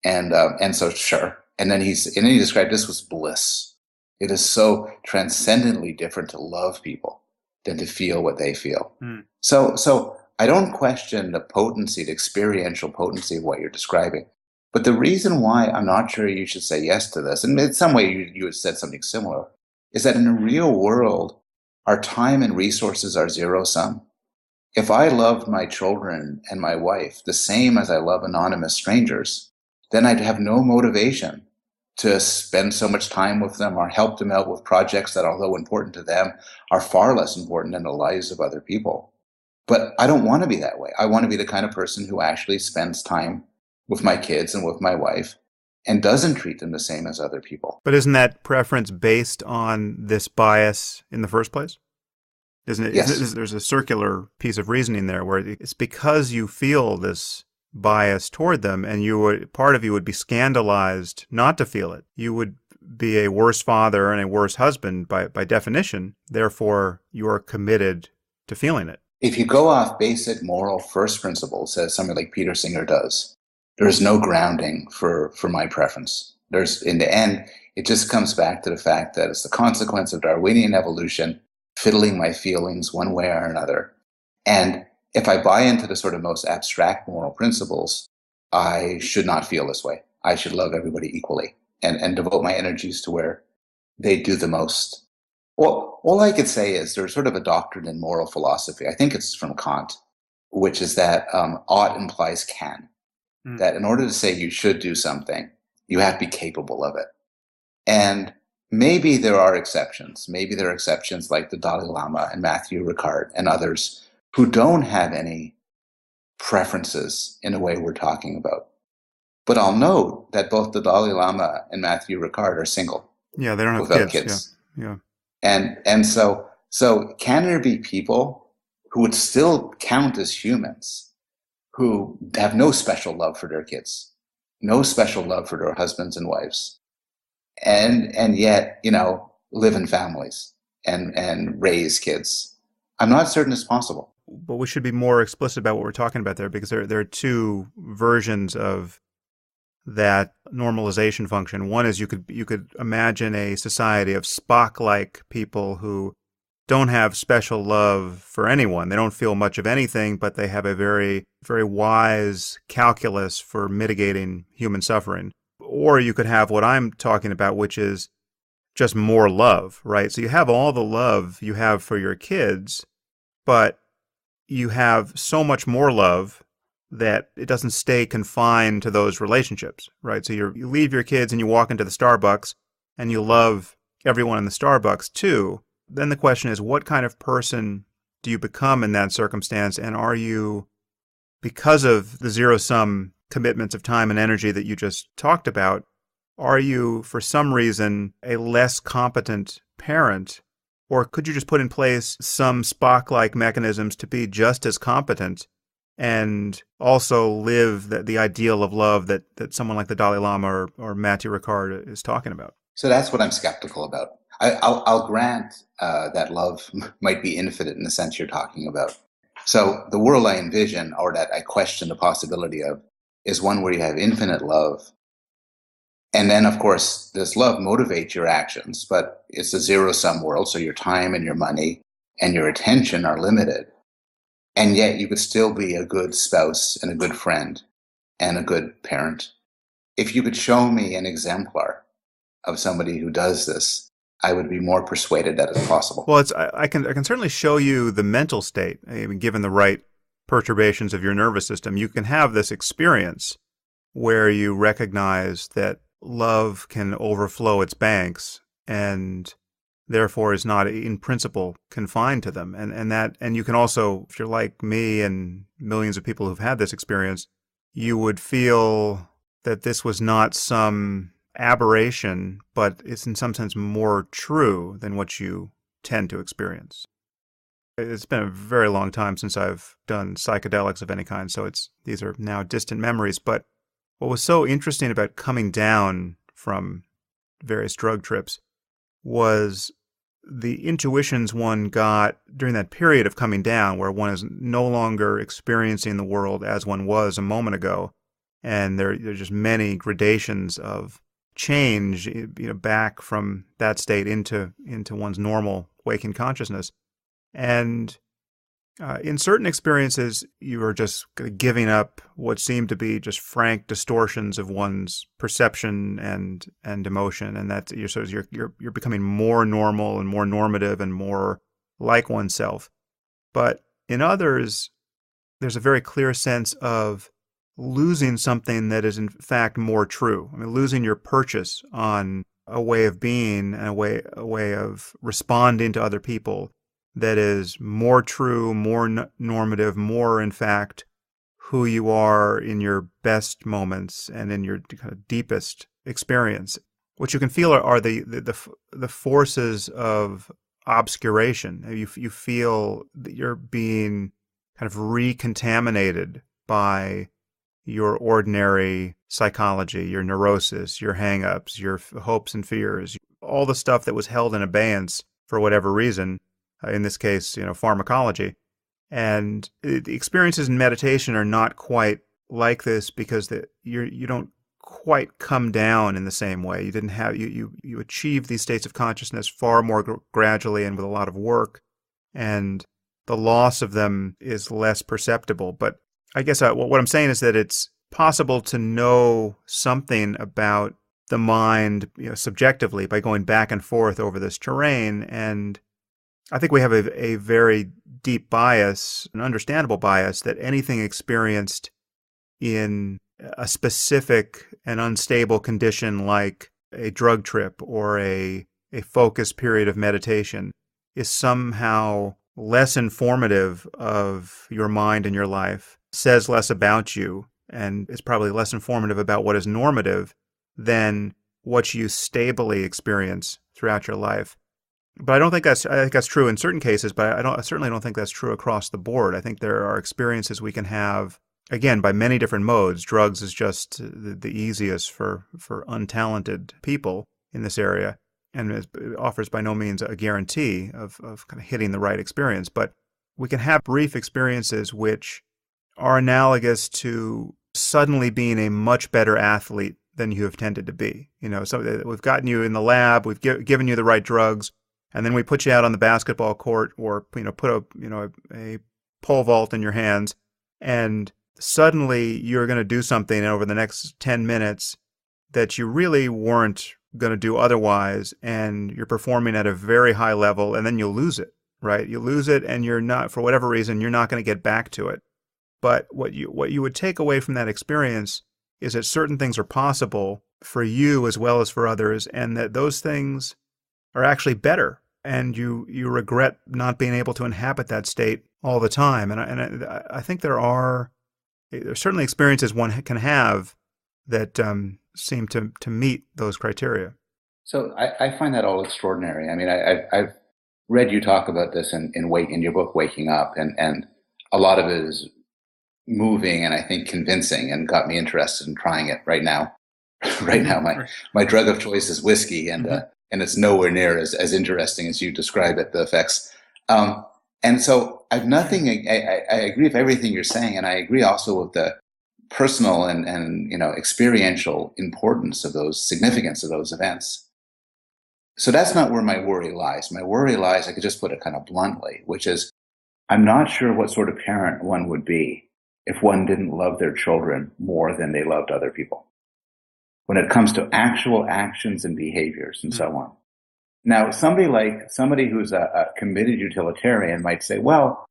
And so sure. And then he described this was bliss. It is so transcendently different to love people than to feel what they feel. Mm. So I don't question the potency, the experiential potency of what you're describing. But the reason why I'm not sure you should say yes to this, and in some way you had said something similar, is that in the real world, our time and resources are zero sum. If I loved my children and my wife the same as I love anonymous strangers, then I'd have no motivation to spend so much time with them or help them out with projects that, although important to them, are far less important in the lives of other people. But I don't want to be that way. I want to be the kind of person who actually spends time with my kids and with my wife and doesn't treat them the same as other people. But isn't that preference based on this bias in the first place? Isn't it? Yes. There's a circular piece of reasoning there where it's because you feel this bias toward them, and part of you would be scandalized not to feel it. You would be a worse father and a worse husband by definition. Therefore, you are committed to feeling it. If you go off basic moral first principles, as somebody like Peter Singer does, there's no grounding for my preference. In the end, it just comes back to the fact that it's the consequence of Darwinian evolution, fiddling my feelings one way or another. And if I buy into the sort of most abstract moral principles, I should not feel this way. I should love everybody equally and devote my energies to where they do the most. Well, all I could say is there's sort of a doctrine in moral philosophy, I think it's from Kant, which is that ought implies can. Mm. That in order to say you should do something, you have to be capable of it. And maybe there are exceptions. Maybe there are exceptions like the Dalai Lama and Mathieu Ricard and others who don't have any preferences in the way we're talking about. But I'll note that both the Dalai Lama and Matthew Ricard are single Yeah, they don't have without kids. Yeah. kids. Yeah. And so can there be people who would still count as humans who have no special love for their kids, no special love for their husbands and wives, and yet, live in families and raise kids? I'm not certain it's possible. But we should be more explicit about what we're talking about there, because there are two versions of that normalization function. One is you could imagine a society of Spock-like people who don't have special love for anyone. They don't feel much of anything, but they have a very, very wise calculus for mitigating human suffering. Or you could have what I'm talking about, which is just more love, right? So you have all the love you have for your kids, but you have so much more love that it doesn't stay confined to those relationships, right? So you leave your kids and you walk into the Starbucks and you love everyone in the Starbucks too. Then the question is, what kind of person do you become in that circumstance? And are you, because of the zero-sum commitments of time and energy that you just talked about, are you, for some reason, a less competent parent? Or could you just put in place some Spock-like mechanisms to be just as competent and also live the ideal of love that someone like the Dalai Lama or Matthew Ricard is talking about? So that's what I'm skeptical about. I'll grant that love might be infinite in the sense you're talking about. So the world I envision, or that I question the possibility of, is one where you have infinite love. And then, of course, this love motivates your actions, but it's a zero-sum world, so your time and your money and your attention are limited. And yet you could still be a good spouse and a good friend and a good parent. If you could show me an exemplar of somebody who does this, I would be more persuaded that it's possible. Well, I can certainly show you the mental state. I mean, given the right perturbations of your nervous system, you can have this experience where you recognize that love can overflow its banks and therefore is not in principle confined to them. And you can also, if you're like me and millions of people who've had this experience, you would feel that this was not some aberration, but it's in some sense more true than what you tend to experience. It's been a very long time since I've done psychedelics of any kind, so these are now distant memories. But what was so interesting about coming down from various drug trips was the intuitions one got during that period of coming down, where one is no longer experiencing the world as one was a moment ago. And there's just many gradations of change, back from that state into one's normal waking consciousness. And in certain experiences, you are just giving up what seem to be just frank distortions of one's perception and emotion, and that you're becoming more normal and more normative and more like oneself. But in others, there's a very clear sense of losing something that is in fact more true. I mean, losing your purchase on a way of being and a way of responding to other people that is more true, more normative, more, in fact, who you are in your best moments and in your kind of deepest experience. What you can feel are the forces of obscuration. You feel that you're being kind of recontaminated by your ordinary psychology, your neurosis, your hang-ups, your hopes and fears, all the stuff that was held in abeyance for whatever reason. In this case, pharmacology. And the experiences in meditation are not quite like this because you don't quite come down in the same way. You didn't have you achieve these states of consciousness far more gradually and with a lot of work, and the loss of them is less perceptible. But I guess what I'm saying is that it's possible to know something about the mind, subjectively, by going back and forth over this terrain. And I think we have a very deep bias, an understandable bias, that anything experienced in a specific and unstable condition like a drug trip or a focused period of meditation is somehow less informative of your mind and your life, says less about you and it's probably less informative about what is normative than what you stably experience throughout your life. But I think that's true in certain cases, but I certainly don't think that's true across the board. I think there are experiences we can have, again, by many different modes. Drugs is just the easiest for untalented people in this area, and it offers by no means a guarantee of kind of hitting the right experience. But we can have brief experiences which are analogous to suddenly being a much better athlete than you have tended to be. So we've gotten you in the lab, we've given you the right drugs, and then we put you out on the basketball court, or put a pole vault in your hands, and suddenly you're going to do something over the next 10 minutes that you really weren't going to do otherwise, and you're performing at a very high level, and then you'll lose it, right? You lose it, and you're not, for whatever reason, you're not going to get back to it. But what you would take away from that experience is that certain things are possible for you as well as for others, and that those things are actually better, and you regret not being able to inhabit that state all the time. And I think there's certainly experiences one can have that seem to meet those criteria. So I find that all extraordinary. I mean, I've read you talk about this in your book, Waking Up, and a lot of it is moving and I think convincing, and got me interested in trying it right now. Right now, my drug of choice is whiskey, and and it's nowhere near as interesting as you describe it, the effects. And so I agree with everything you're saying, and I agree also with the personal and experiential importance of significance of those events. So that's not where my worry lies. My worry lies, I could just put it kind of bluntly, which is I'm not sure what sort of parent one would be if one didn't love their children more than they loved other people, when it comes to actual actions and behaviors and so on. Now, somebody who's a committed utilitarian might say, well,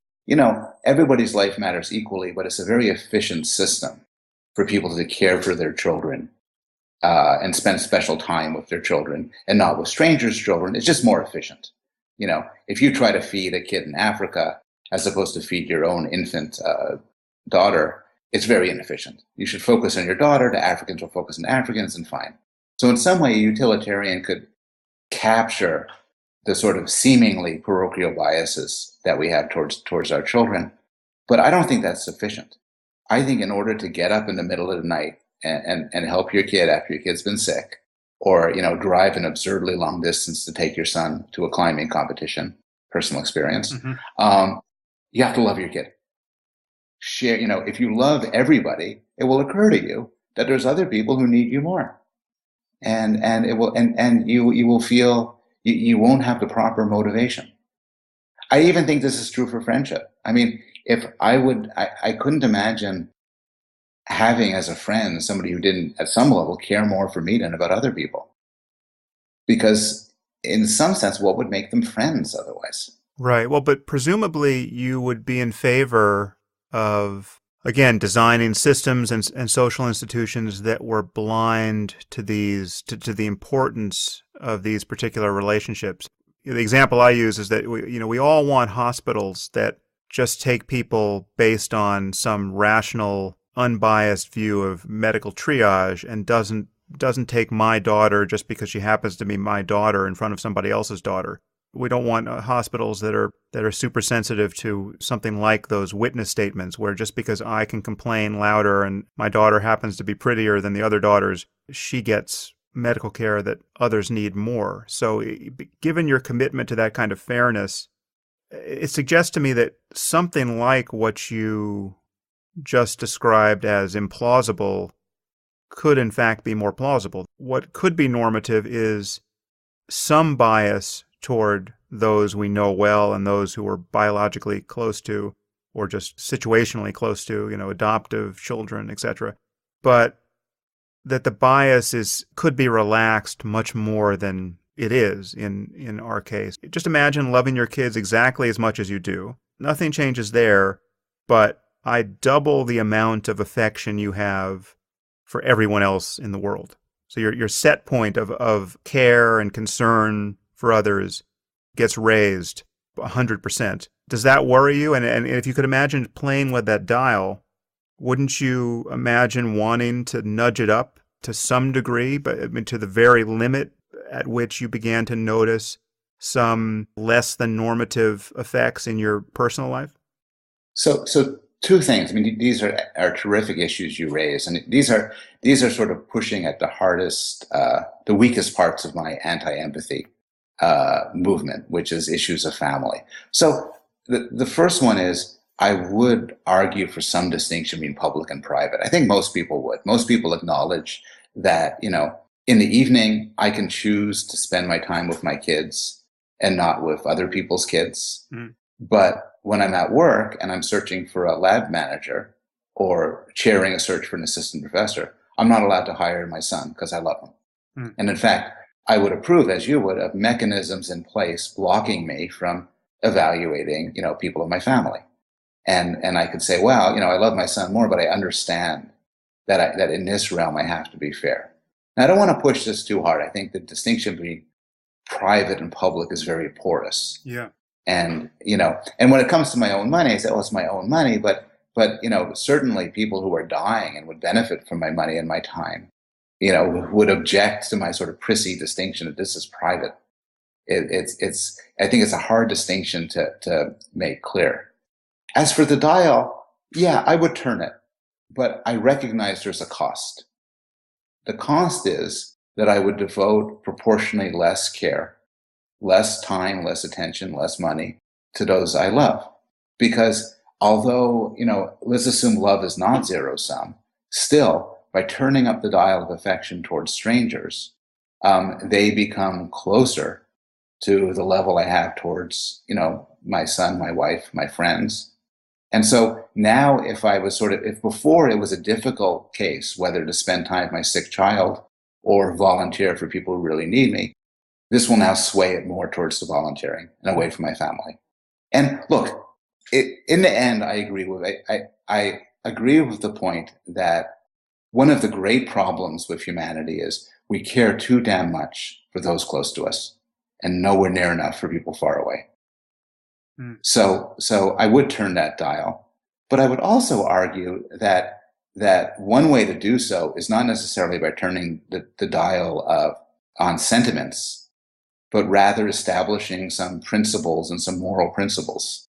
everybody's life matters equally, but it's a very efficient system for people to care for their children and spend special time with their children and not with strangers' children. It's just more efficient. If you try to feed a kid in Africa as opposed to feed your own infant daughter, it's very inefficient. You should focus on your daughter. The Africans will focus on Africans, and fine. So in some way, a utilitarian could capture the sort of seemingly parochial biases that we have towards our children. But I don't think that's sufficient. I think in order to get up in the middle of the night and help your kid after your kid's been sick, or drive an absurdly long distance to take your son to a climbing competition, personal experience, you have to love your kid. Share, if you love everybody, it will occur to you that there's other people who need you more, and it will, and you will feel you won't have the proper motivation. I even think this is true for friendship. I mean, I couldn't imagine having as a friend somebody who didn't, at some level, care more for me than about other people, because in some sense, what would make them friends otherwise? Right. Well, but presumably you would be in favor of, again, designing systems and social institutions that were blind to the importance of these particular relationships. The example I use is that we all want hospitals that just take people based on some rational, unbiased view of medical triage, and doesn't take my daughter just because she happens to be my daughter in front of somebody else's daughter. We don't want hospitals that are super sensitive to something like those witness statements, where just because I can complain louder and my daughter happens to be prettier than the other daughters, she gets medical care that others need more. So given your commitment to that kind of fairness, it suggests to me that something like what you just described as implausible could in fact be more plausible. What could be normative is some bias toward those we know well and those who are biologically close to, or just situationally close to, adoptive children, etc. But that the bias could be relaxed much more than it is in our case. Just imagine loving your kids exactly as much as you do. Nothing changes there, but I double the amount of affection you have for everyone else in the world. So your set point of care and concern for others gets raised 100%. Does that worry you? And if you could imagine playing with that dial, wouldn't you imagine wanting to nudge it up to some degree, but I mean, to the very limit at which you began to notice some less than normative effects in your personal life? So two things. I mean, these are terrific issues you raise, and these are sort of pushing at the hardest, the weakest parts of my anti-empathy movement, which is issues of family. So the first one is, I would argue for some distinction between public and private. I think most people would. Most people acknowledge that, in the evening, I can choose to spend my time with my kids and not with other people's kids. Mm. But when I'm at work and I'm searching for a lab manager or chairing a search for an assistant professor, I'm not allowed to hire my son because I love him. Mm. And in fact, I would approve, as you would, of mechanisms in place blocking me from evaluating, people of my family. And I could say, well, I love my son more, but I understand that in this realm I have to be fair. Now, I don't want to push this too hard. I think the distinction between private and public is very porous. Yeah. And and when it comes to my own money, I say, oh, it's my own money, but certainly people who are dying and would benefit from my money and my time, would object to my sort of prissy distinction that this is private. It's I think it's a hard distinction to make clear. As for the dial, yeah, I would turn it, but I recognize there's a cost. The cost is that I would devote proportionally less care, less time, less attention, less money to those I love. Because although, let's assume love is not zero sum, still, by turning up the dial of affection towards strangers, they become closer to the level I have towards, my son, my wife, my friends. And so now if before it was a difficult case, whether to spend time with my sick child or volunteer for people who really need me, this will now sway it more towards the volunteering and away from my family. And look, in the end, I agree with the point that one of the great problems with humanity is we care too damn much for those close to us and nowhere near enough for people far away. Mm. So I would turn that dial, but I would also argue that one way to do so is not necessarily by turning the dial on sentiments, but rather establishing some principles and some moral principles.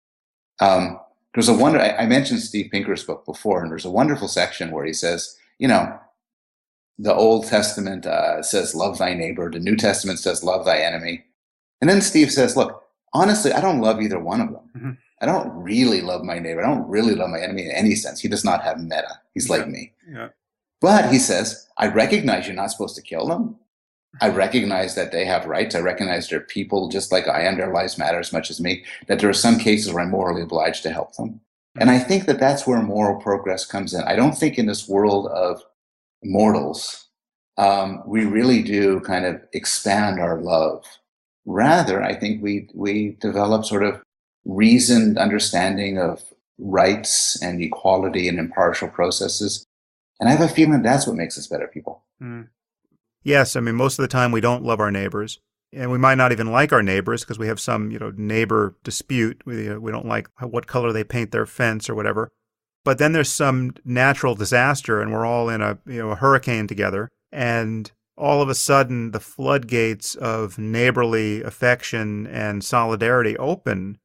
There's I mentioned Steve Pinker's book before, and there's a wonderful section where he says, the Old Testament says, love thy neighbor. The New Testament says, love thy enemy. And then Steve says, look, honestly, I don't love either one of them. Mm-hmm. I don't really love my neighbor. I don't really love my enemy in any sense. He does not have meta. He's like me. Yeah. But he says, I recognize you're not supposed to kill them. I recognize that they have rights. I recognize they're people just like I am. Their lives matter as much as me. That there are some cases where I'm morally obliged to help them. Mm-hmm. And I think that that's where moral progress comes in. I don't think in this world of mortals, we really do kind of expand our love. Rather, I think we develop sort of reasoned understanding of rights and equality and impartial processes. And I have a feeling that's what makes us better people. Mm. Yes, I mean, most of the time we don't love our neighbors. And we might not even like our neighbors because we have some, neighbor dispute. We don't like what color they paint their fence or whatever. But then there's some natural disaster and we're all in a hurricane together. And all of a sudden, the floodgates of neighborly affection and solidarity open.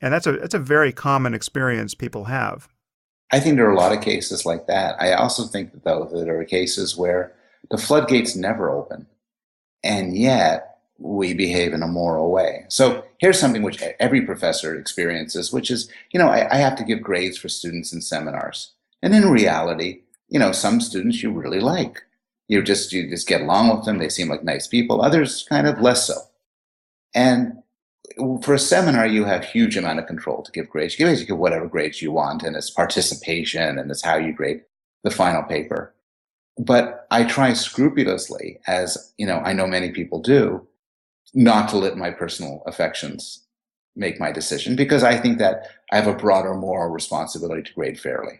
And that's a very common experience people have. I think there are a lot of cases like that. I also think, though, that there are cases where the floodgates never open, and yet we behave in a moral way. So here's something which every professor experiences, which is, I have to give grades for students in seminars. And in reality, some students you really like. You just get along with them. They seem like nice people. Others kind of less so. And for a seminar, you have huge amount of control to give grades. You can basically give whatever grades you want, and it's participation, and it's how you grade the final paper. But I try scrupulously, as I know many people do, not to let my personal affections make my decision, because I think that I have a broader moral responsibility to grade fairly.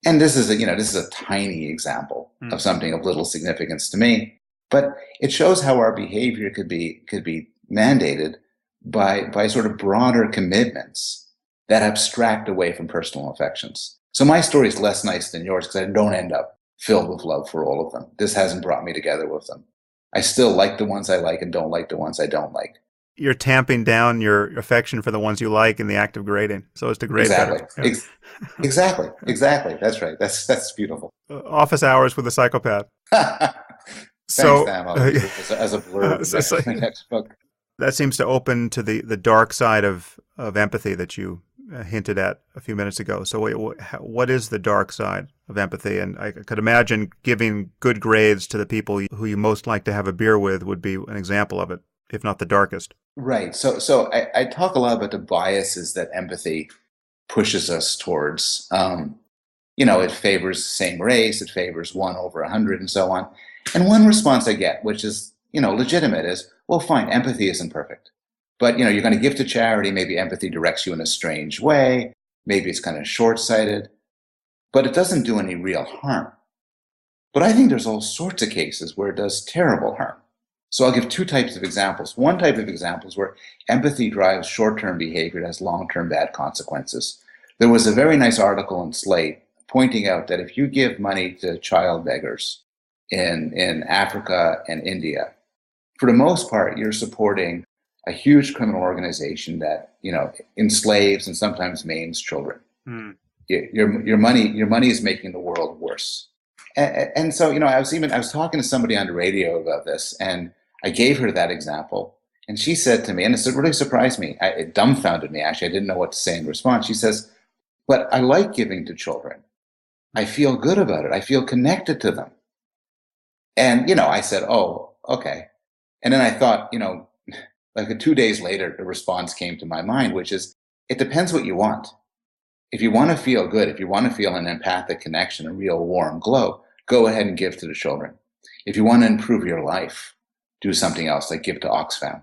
And this is a tiny example of something of little significance to me, but it shows how our behavior could be mandated by sort of broader commitments that abstract away from personal affections. So my story is less nice than yours because I don't end up filled with love for all of them. This hasn't brought me together with them. I still like the ones I like and don't like the ones I don't like. You're tamping down your affection for the ones you like in the act of grading, so as to grade Exactly. better. Yeah. Exactly. Exactly. That's right. That's beautiful. Office hours with a psychopath. Thanks, So, Sam. I'll use it as a blurb in my next book. That seems to open to the dark side of empathy that you hinted at a few minutes ago. So what is the dark side of empathy? And I could imagine giving good grades to the people who you most like to have a beer with would be an example of it, if not the darkest. Right. So I talk a lot about the biases that empathy pushes us towards. It favors the same race, it favors 1 over 100 and so on. And one response I get, which is, legitimate, is, well, fine, empathy isn't perfect. But, you're going to give to charity, maybe empathy directs you in a strange way, maybe it's kind of short-sighted, but it doesn't do any real harm. But I think there's all sorts of cases where it does terrible harm. So I'll give 2 types of examples. One type of example is where empathy drives short-term behavior that has long-term bad consequences. There was a very nice article in Slate pointing out that if you give money to child beggars in Africa and India, for the most part, you're supporting a huge criminal organization that, enslaves and sometimes maims children. Your money is making the world worse. And so, I was talking to somebody on the radio about this, and I gave her that example. And she said to me, and it really surprised me, it dumbfounded me, actually. I didn't know what to say in response. She says, but I like giving to children. I feel good about it. I feel connected to them. And, I said, oh, okay. And then I thought, like 2 days later, the response came to my mind, which is, it depends what you want. If you want to feel good, if you want to feel an empathic connection, a real warm glow, go ahead and give to the children. If you want to improve your life, do something else, like give to Oxfam.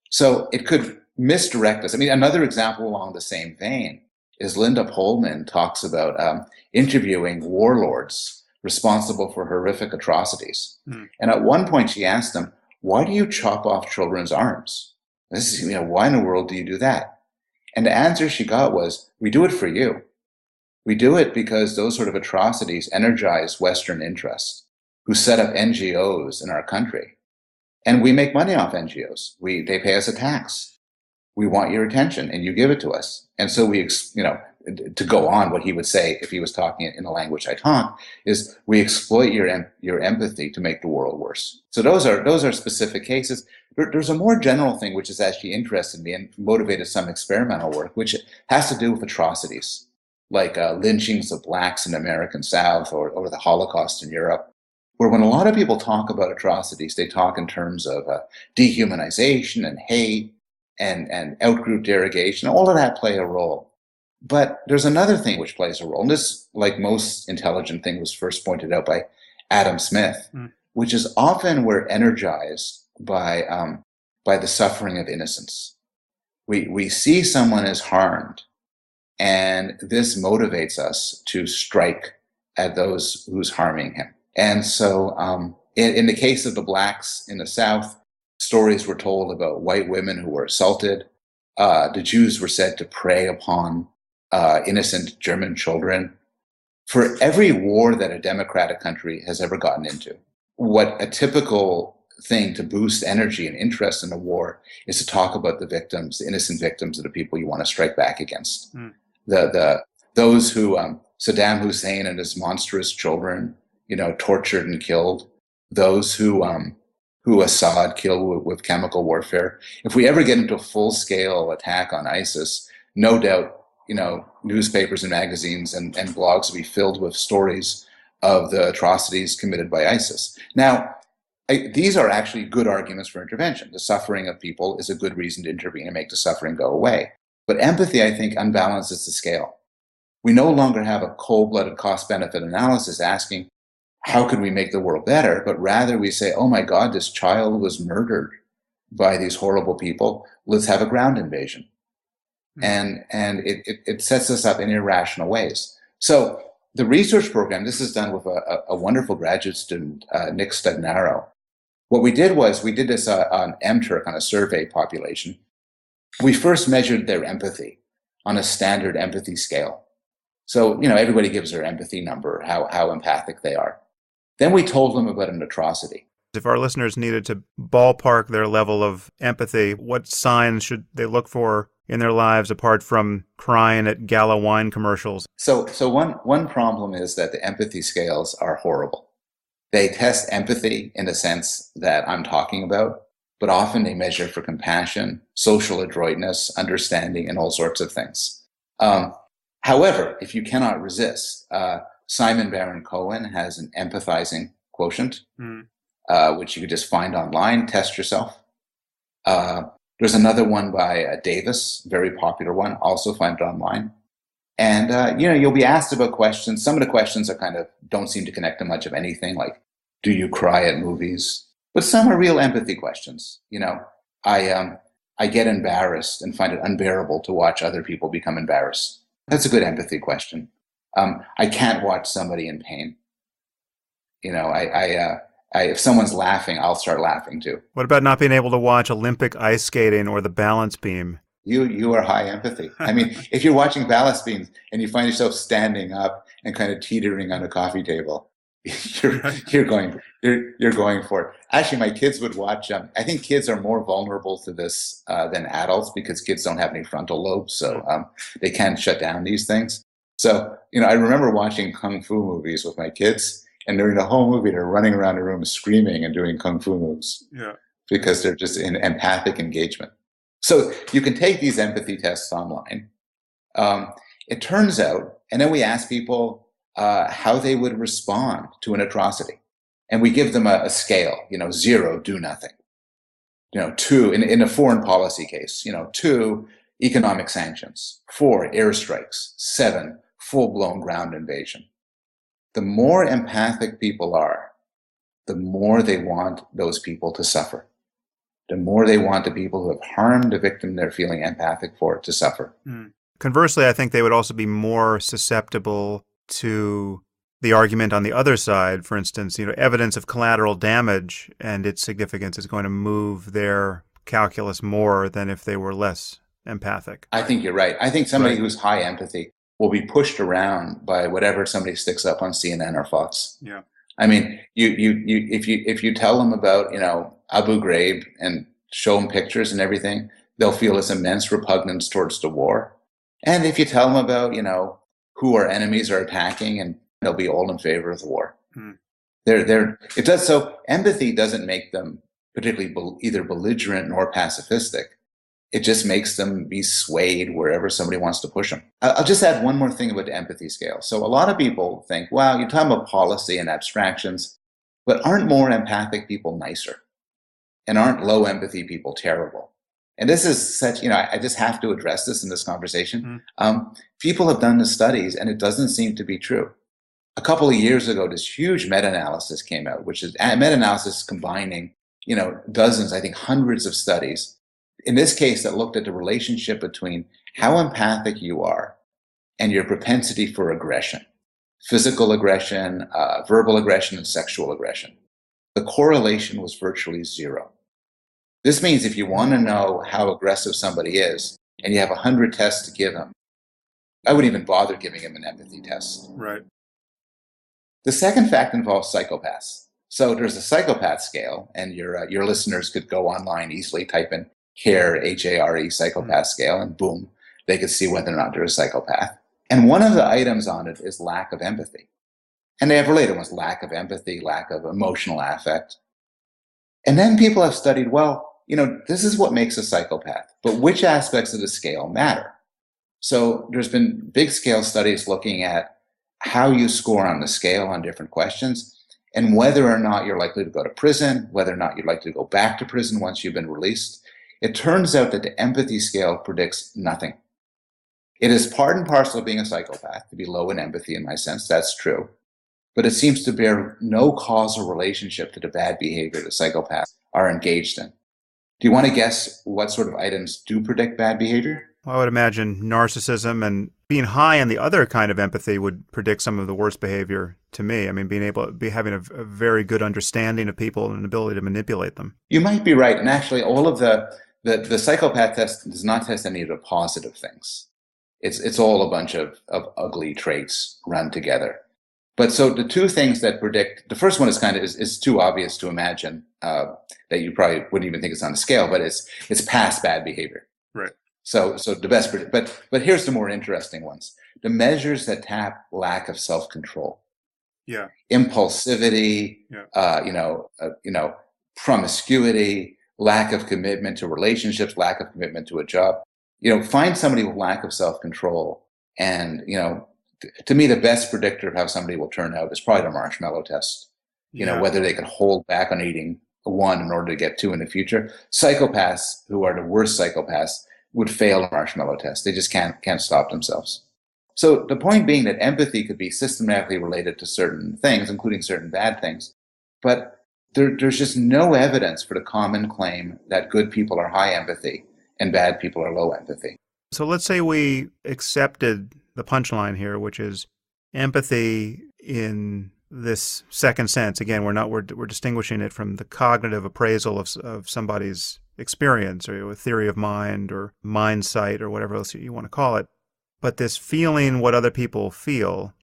So it could misdirect us. Another example along the same vein is Linda Pullman talks about interviewing warlords responsible for horrific atrocities. And at one point she asked them, why do you chop off children's arms? This is, why in the world do you do that? And the answer she got was, we do it for you. We do it because those sort of atrocities energize Western interests who set up NGOs in our country. And we make money off NGOs. They pay us a tax. We want your attention and you give it to us. And so to go on, what he would say if he was talking in the language I talk is, we exploit your empathy to make the world worse. So those are specific cases. There's a more general thing which has actually interested me and motivated some experimental work, which has to do with atrocities, like lynchings of blacks in the American South or the Holocaust in Europe, where when a lot of people talk about atrocities, they talk in terms of dehumanization and hate and outgroup derogation. All of that play a role. But there's another thing which plays a role, and this, like most intelligent thing, was first pointed out by Adam Smith, which is often we're energized by the suffering of innocence. We see someone is harmed, and this motivates us to strike at those who's harming him. And so in the case of the blacks in the South, stories were told about white women who were assaulted. The Jews were said to prey upon innocent German children. For every war that a democratic country has ever gotten into, what a typical thing to boost energy and interest in a war is to talk about the victims, the innocent victims of the people you want to strike back against. Those who Saddam Hussein and his monstrous children, tortured and killed. Those who Assad killed with chemical warfare. If we ever get into a full-scale attack on ISIS, no doubt, newspapers and magazines and blogs will be filled with stories of the atrocities committed by ISIS. Now, these are actually good arguments for intervention. The suffering of people is a good reason to intervene and make the suffering go away. But empathy, I think, unbalances the scale. We no longer have a cold-blooded cost-benefit analysis asking, how can we make the world better? But rather we say, oh my God, this child was murdered by these horrible people. Let's have a ground invasion. And it sets us up in irrational ways. So the research program, this is done with a wonderful graduate student, Nick Stagnaro. What we did was we did this on MTurk, on a survey population. We first measured their empathy on a standard empathy scale. So, everybody gives their empathy number, how empathic they are. Then we told them about an atrocity. If our listeners needed to ballpark their level of empathy, what signs should they look for in their lives apart from crying at Gala wine commercials? So one problem is that the empathy scales are horrible. They test empathy in the sense that I'm talking about, but often they measure for compassion, social adroitness, understanding, and all sorts of things. However, if you cannot resist, Simon Baron-Cohen has an empathizing quotient, which you could just find online, test yourself. There's another one by Davis, very popular one, also find it online. And, you'll be asked about questions. Some of the questions are kind of don't seem to connect to much of anything, like, do you cry at movies? But some are real empathy questions. I get embarrassed and find it unbearable to watch other people become embarrassed. That's a good empathy question. I can't watch somebody in pain. If someone's laughing, I'll start laughing too. What about not being able to watch Olympic ice skating or the balance beam? You are high empathy. I mean, if you're watching balance beams and you find yourself standing up and kind of teetering on a coffee table, you're going for it. Actually, my kids would watch. I think kids are more vulnerable to this than adults because kids don't have any frontal lobes, so they can't shut down these things. So, I remember watching kung fu movies with my kids, and during the whole movie, they're running around the room screaming and doing kung fu moves because they're just in empathic engagement. So you can take these empathy tests online. It turns out, and then we ask people how they would respond to an atrocity. And we give them a scale, 0, do nothing. 2, in a foreign policy case, 2, economic sanctions. 4, airstrikes. 7, full-blown ground invasion. The more empathic people are, the more they want those people to suffer. The more they want the people who have harmed the victim they're feeling empathic for to suffer. Conversely, I think they would also be more susceptible to the argument on the other side. For instance, evidence of collateral damage and its significance is going to move their calculus more than if they were less empathic. I think you're right. I think somebody who's high empathy will be pushed around by whatever somebody sticks up on CNN or Fox. Yeah. I mean, if you tell them about, Abu Ghraib and show them pictures and everything, they'll feel this immense repugnance towards the war. And if you tell them about, who our enemies are attacking, and they'll be all in favor of the war. It does so. Empathy doesn't make them particularly either belligerent nor pacifistic. It just makes them be swayed wherever somebody wants to push them. I'll just add one more thing about the empathy scale. So a lot of people think, wow, you're talking about policy and abstractions, but aren't more empathic people nicer? And aren't low empathy people terrible? And this is such, I just have to address this in this conversation. People have done the studies and it doesn't seem to be true. A couple of years ago, this huge meta-analysis came out, which is a meta-analysis combining, dozens, I think hundreds of studies. In this case, that looked at the relationship between how empathic you are and your propensity for aggression, physical aggression, verbal aggression, and sexual aggression. The correlation was virtually 0. This means if you want to know how aggressive somebody is and you have 100 tests to give them, I wouldn't even bother giving him an empathy test. Right. The second fact involves psychopaths. So there's a psychopath scale, and your listeners could go online easily, type in HARE, H-A-R-E, psychopath scale, and boom, they could see whether or not they're a psychopath. And one of the items on it is lack of empathy. And they have related ones, lack of empathy, lack of emotional affect. And then people have studied, well, this is what makes a psychopath, but which aspects of the scale matter? So there's been big scale studies looking at how you score on the scale on different questions and whether or not you're likely to go to prison, whether or not you're likely to go back to prison once you've been released. It turns out that the empathy scale predicts nothing. It is part and parcel of being a psychopath to be low in empathy, in my sense. That's true. But it seems to bear no causal relationship to the bad behavior that psychopaths are engaged in. Do you want to guess what sort of items do predict bad behavior? Well, I would imagine narcissism and being high on the other kind of empathy would predict some of the worst behavior to me. I mean, having a very good understanding of people and an ability to manipulate them. You might be right. And actually, all of the psychopath test does not test any of the positive things. It's all a bunch of ugly traits run together. But so the two things that predict, the first one is too obvious to imagine that you probably wouldn't even think it's on a scale, but it's past bad behavior. Right. So the best, but here's the more interesting ones. The measures that tap lack of self-control. Yeah. Impulsivity, Yeah. Promiscuity, lack of commitment to relationships, lack of commitment to a job. Find somebody with lack of self-control. And, to me, the best predictor of how somebody will turn out is probably the marshmallow test. Yeah. Whether they can hold back on eating one in order to get two in the future. Psychopaths, who are the worst psychopaths, would fail the marshmallow test. They just can't stop themselves. So the point being that empathy could be systematically related to certain things, including certain bad things. But there's just no evidence for the common claim that good people are high empathy and bad people are low empathy. So let's say we accepted the punchline here, which is empathy in this second sense. Again, we're distinguishing it from the cognitive appraisal of somebody's experience or a theory of mind or mind sight or whatever else you want to call it. But this feeling what other people feel,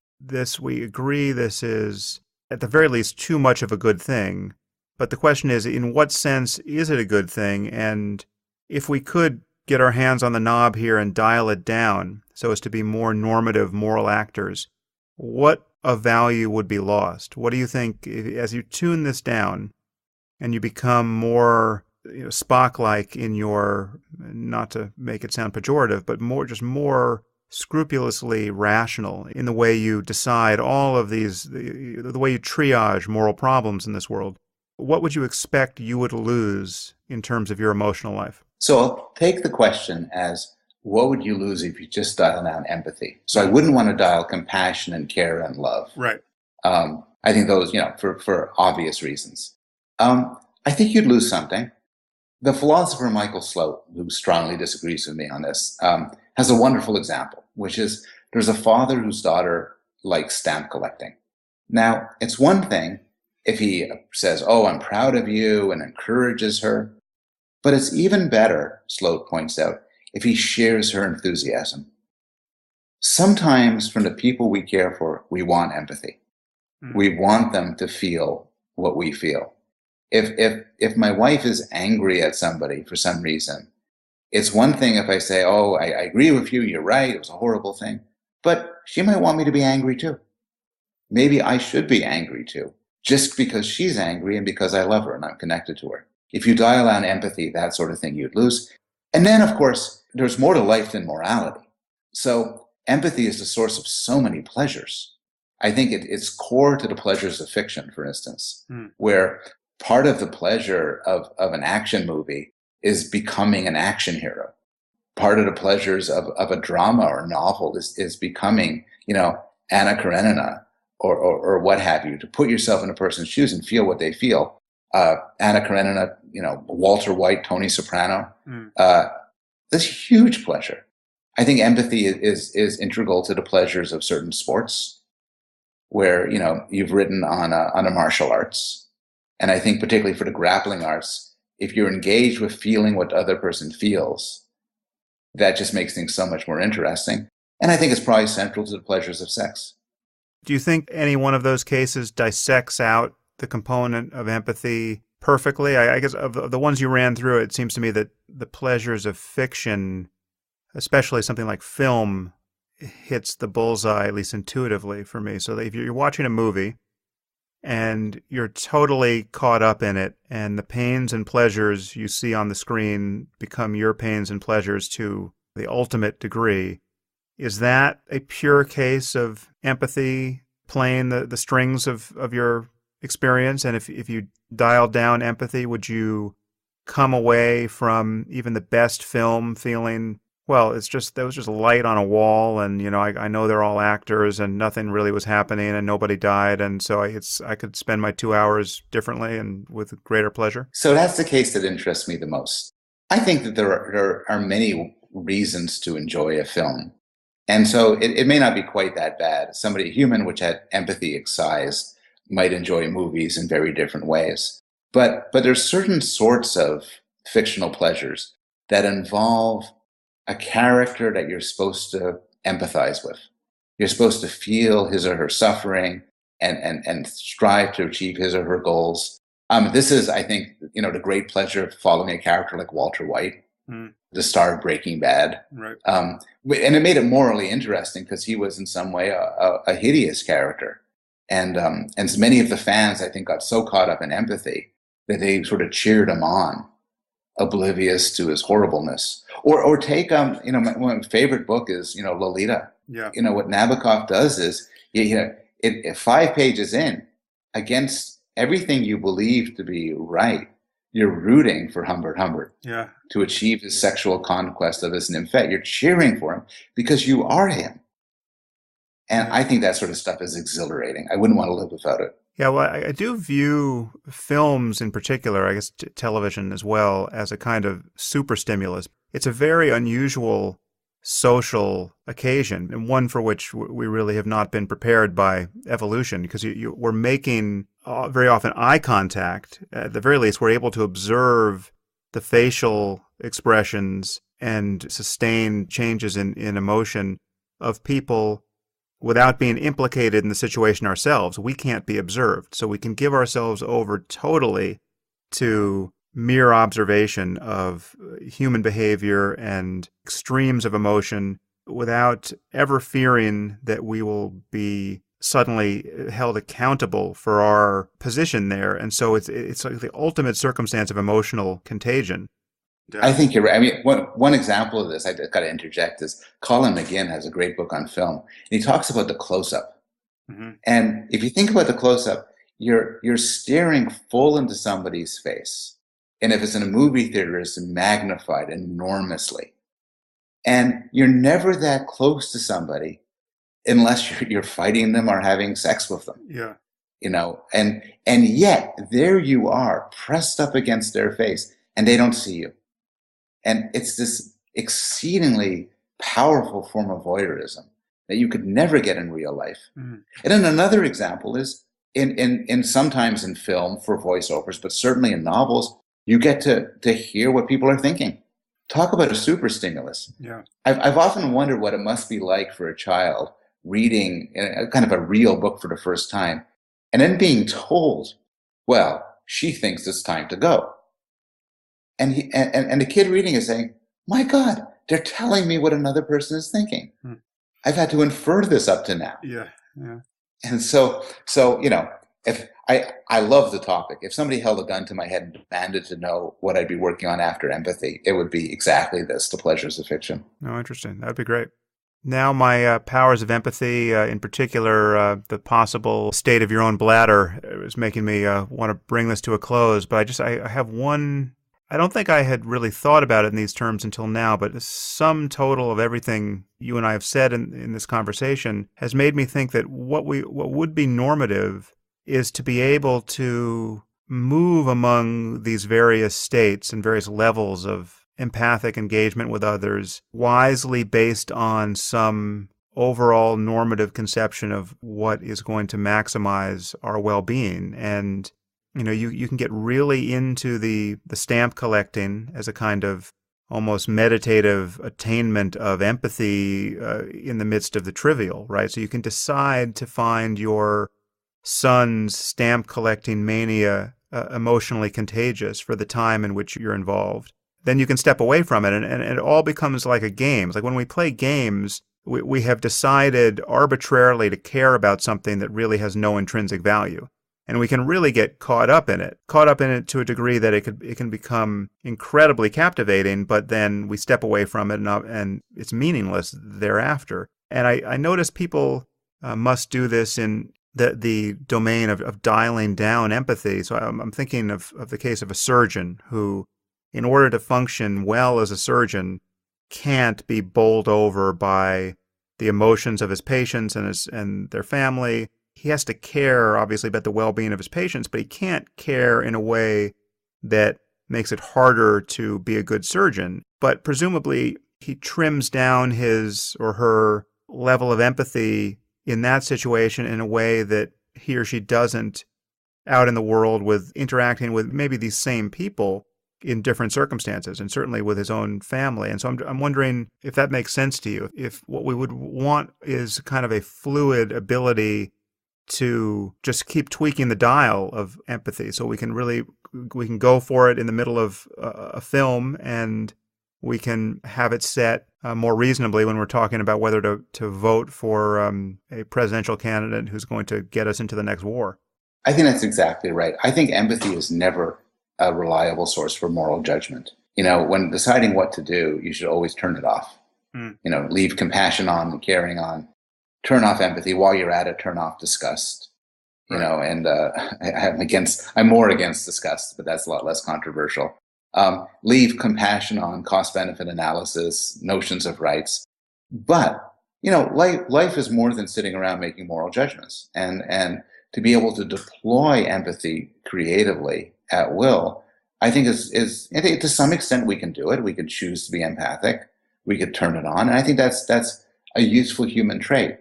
we agree this is at the very least too much of a good thing. But the question is, in what sense is it a good thing? And if we could get our hands on the knob here and dial it down so as to be more normative moral actors, what of value would be lost? What do you think, as you tune this down and you become more Spock-like in your, not to make it sound pejorative, but more scrupulously rational in the way you decide all of these, the way you triage moral problems in this world, what would you expect you would lose in terms of your emotional life? So I'll take the question as, what would you lose if you just dial down empathy? So I wouldn't want to dial compassion and care and love. Right. I think those, for obvious reasons. I think you'd lose something. The philosopher Michael Sloat, who strongly disagrees with me on this, has a wonderful example, which is there's a father whose daughter likes stamp collecting. Now, it's one thing if he says, "Oh, I'm proud of you," and encourages her. But it's even better, Sloat points out, if he shares her enthusiasm. Sometimes from the people we care for, we want empathy. We want them to feel what we feel. If my wife is angry at somebody for some reason, it's one thing if I say, "Oh, I agree with you, you're right, it was a horrible thing." But she might want me to be angry too. Maybe I should be angry too, just because she's angry and because I love her and I'm connected to her. If you dial on empathy, that sort of thing you'd lose. And then, of course, there's more to life than morality. So empathy is the source of so many pleasures. I think it's core to the pleasures of fiction, for instance, where part of the pleasure of an action movie is becoming an action hero. Part of the pleasures of a drama or novel is becoming, Anna Karenina or what have you, to put yourself in a person's shoes and feel what they feel. Anna Karenina, Walter White, Tony Soprano. This huge pleasure. I think empathy is integral to the pleasures of certain sports, where you've written on a martial arts, and I think particularly for the grappling arts, if you're engaged with feeling what the other person feels, that just makes things so much more interesting. And I think it's probably central to the pleasures of sex. Do you think any one of those cases dissects out the component of empathy perfectly? I guess of the ones you ran through, it seems to me that the pleasures of fiction, especially something like film, hits the bullseye, at least intuitively for me. So that if you're watching a movie and you're totally caught up in it, and the pains and pleasures you see on the screen become your pains and pleasures to the ultimate degree, is that a pure case of empathy playing the strings of your experience? And if you dial down empathy, would you come away from even the best film feeling, well, there was just light on a wall, and I know they're all actors, and nothing really was happening, and nobody died, and so I could spend my 2 hours differently and with greater pleasure? So that's the case that interests me the most. I think that there are many reasons to enjoy a film, and so it may not be quite that bad. A human which had empathy excised might enjoy movies in very different ways, but there's certain sorts of fictional pleasures that involve a character that you're supposed to empathize with. You're supposed to feel his or her suffering and strive to achieve his or her goals. This is, I think, the great pleasure of following a character like Walter White, the star of Breaking Bad. Right. And it made it morally interesting because he was in some way a hideous character. And many of the fans, I think, got so caught up in empathy that they sort of cheered him on, oblivious to his horribleness. Or take, my favorite book is, Lolita. Yeah. What Nabokov does is, 5 pages in, against everything you believe to be right, you're rooting for Humbert Humbert to achieve his sexual conquest of his nymphette. You're cheering for him because you are him. And I think that sort of stuff is exhilarating. I wouldn't want to live without it. Yeah, well, I do view films in particular, I guess television as well, as a kind of super stimulus. It's a very unusual social occasion, and one for which we really have not been prepared by evolution, because we're making very often eye contact. At the very least, we're able to observe the facial expressions and sustain changes in emotion of people without being implicated in the situation ourselves. We can't be observed, so we can give ourselves over totally to mere observation of human behavior and extremes of emotion without ever fearing that we will be suddenly held accountable for our position there. And so it's like the ultimate circumstance of emotional contagion. I think you're right. I mean, one example of this, I got to interject, is Colin McGinn has a great book on film, and he talks about the close-up. Mm-hmm. And if you think about the close-up, you're staring full into somebody's face. And if it's in a movie theater, it's magnified enormously. And you're never that close to somebody unless you're fighting them or having sex with them. Yeah. And yet there you are, pressed up against their face, and they don't see you. And it's this exceedingly powerful form of voyeurism that you could never get in real life. Mm-hmm. And then another example is in sometimes in film for voiceovers, but certainly in novels, you get to hear what people are thinking. Talk about a super stimulus. Yeah. I've often wondered what it must be like for a child reading a kind of a real book for the first time and then being told, well, she thinks it's time to go. And the kid reading is saying, my God, they're telling me what another person is thinking. I've had to infer this up to now. Yeah. And so if I love the topic. If somebody held a gun to my head and demanded to know what I'd be working on after empathy, it would be exactly this, the pleasures of fiction. Oh, interesting. That'd be great. Now, my powers of empathy, in particular, the possible state of your own bladder, is making me want to bring this to a close. But I have one. I don't think I had really thought about it in these terms until now, but the sum total of everything you and I have said in this conversation has made me think that what would be normative is to be able to move among these various states and various levels of empathic engagement with others wisely based on some overall normative conception of what is going to maximize our well-being. And you can get really into the stamp collecting as a kind of almost meditative attainment of empathy in the midst of the trivial, right? So you can decide to find your son's stamp collecting mania emotionally contagious for the time in which you're involved. Then you can step away from it, and it all becomes like a game. It's like when we play games, we have decided arbitrarily to care about something that really has no intrinsic value. And we can really get caught up in it to a degree that it can become incredibly captivating, but then we step away from it and it's meaningless thereafter. And I notice people must do this in the domain of dialing down empathy. So I'm thinking of the case of a surgeon who, in order to function well as a surgeon, can't be bowled over by the emotions of his patients and their family. He has to care, obviously, about the well-being of his patients, but he can't care in a way that makes it harder to be a good surgeon. But presumably, he trims down his or her level of empathy in that situation in a way that he or she doesn't out in the world with interacting with maybe these same people in different circumstances, and certainly with his own family. And so I'm wondering if that makes sense to you, if what we would want is kind of a fluid ability to just keep tweaking the dial of empathy, so we can go for it in the middle of a film, and we can have it set more reasonably when we're talking about whether to vote for a presidential candidate who's going to get us into the next war. I think that's exactly right. I think empathy is never a reliable source for moral judgment. When deciding what to do, you should always turn it off. Leave compassion on and caring on. Turn off empathy. While you're at it, turn off disgust. Right. And I'm more against disgust, but that's a lot less controversial. Leave compassion on, cost-benefit analysis, notions of rights. But, life is more than sitting around making moral judgments. And to be able to deploy empathy creatively at will, I think I think to some extent we can do it. We could choose to be empathic. We could turn it on. And I think that's a useful human trait.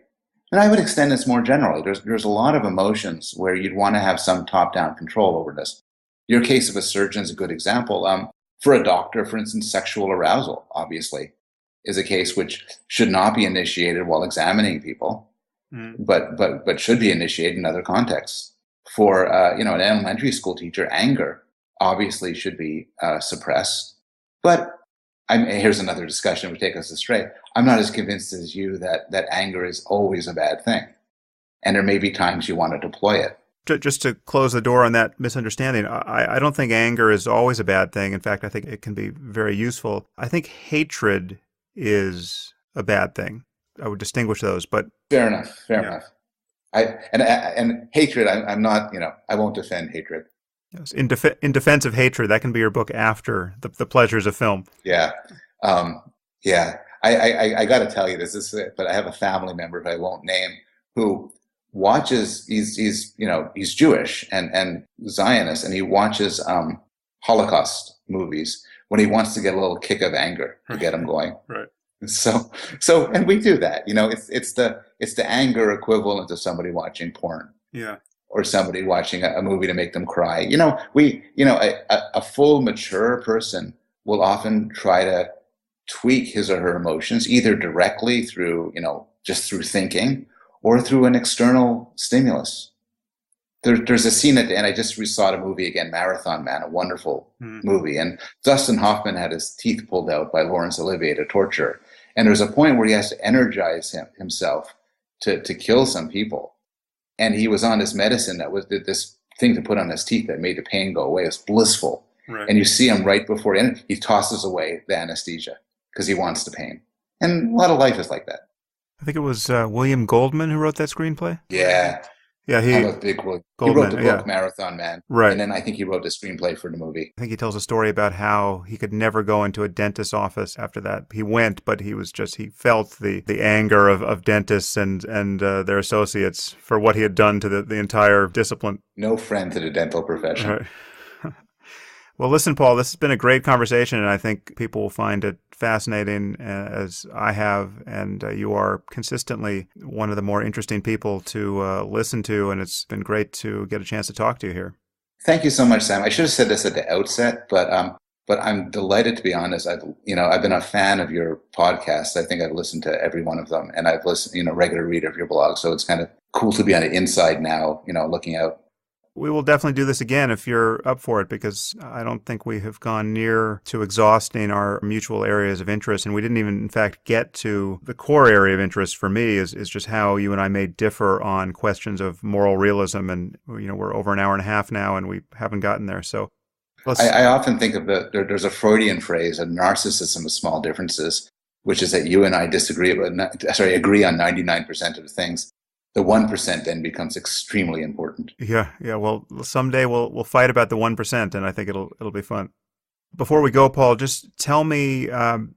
And I would extend this more generally. There's a lot of emotions where you'd want to have some top-down control over this. Your case of a surgeon is a good example. For a doctor, for instance, sexual arousal, obviously, is a case which should not be initiated while examining people, but should be initiated in other contexts. For an elementary school teacher, anger obviously should be suppressed. But here's another discussion which take us astray. I'm not as convinced as you that anger is always a bad thing, and there may be times you want to deploy it. Just to close the door on that misunderstanding, I don't think anger is always a bad thing. In fact, I think it can be very useful. I think hatred is a bad thing. I would distinguish those, but fair enough. And hatred, I'm not. I won't defend hatred. Yes. In defense of hatred, that can be your book after the pleasures of film. Yeah, yeah. I got to tell you this, but I have a family member who I won't name who watches. He's Jewish and Zionist, and he watches Holocaust movies when he wants to get a little kick of anger to get him going. Right. So, and we do that. It's the anger equivalent to somebody watching porn. Yeah. Or somebody watching a movie to make them cry. A full mature person will often try to tweak his or her emotions, either directly through, just through thinking, or through an external stimulus. There's a scene at the end. I just saw the movie again, Marathon Man, a wonderful movie. And Dustin Hoffman had his teeth pulled out by Laurence Olivier to torture. And there's a point where he has to energize himself to kill some people. And he was on this medicine that was this thing to put on his teeth that made the pain go away. It's blissful. Right. And you see him right before he tosses away the anesthesia because he wants the pain. And a lot of life is like that. I think it was William Goldman who wrote that screenplay. Yeah. Yeah, I'm a big Goldman. He wrote the book Marathon Man. Right. And then I think he wrote the screenplay for the movie. I think he tells a story about how he could never go into a dentist's office after that. He went, but he felt the anger of dentists and their associates for what he had done to the entire discipline. No friend to the dental profession. Right. Well, listen, Paul, this has been a great conversation, and I think people will find it fascinating, as I have, and you are consistently one of the more interesting people to listen to, and it's been great to get a chance to talk to you here. Thank you so much, Sam. I should have said this at the outset, but I'm delighted to be honest. I've been a fan of your podcast. I think I've listened to every one of them, and I've listened, regular reader of your blog, so it's kind of cool to be on the inside now, looking out. We will definitely do this again if you're up for it, because I don't think we have gone near to exhausting our mutual areas of interest. And we didn't even, in fact, get to the core area of interest for me is just how you and I may differ on questions of moral realism. And, we're over an hour and a half now and we haven't gotten there. So I often think of there's a Freudian phrase, a narcissism of small differences, which is that you and I agree on 99% of the things. The 1% then becomes extremely important. Yeah. Well, someday we'll fight about the 1%, and I think it'll be fun. Before we go, Paul, just tell me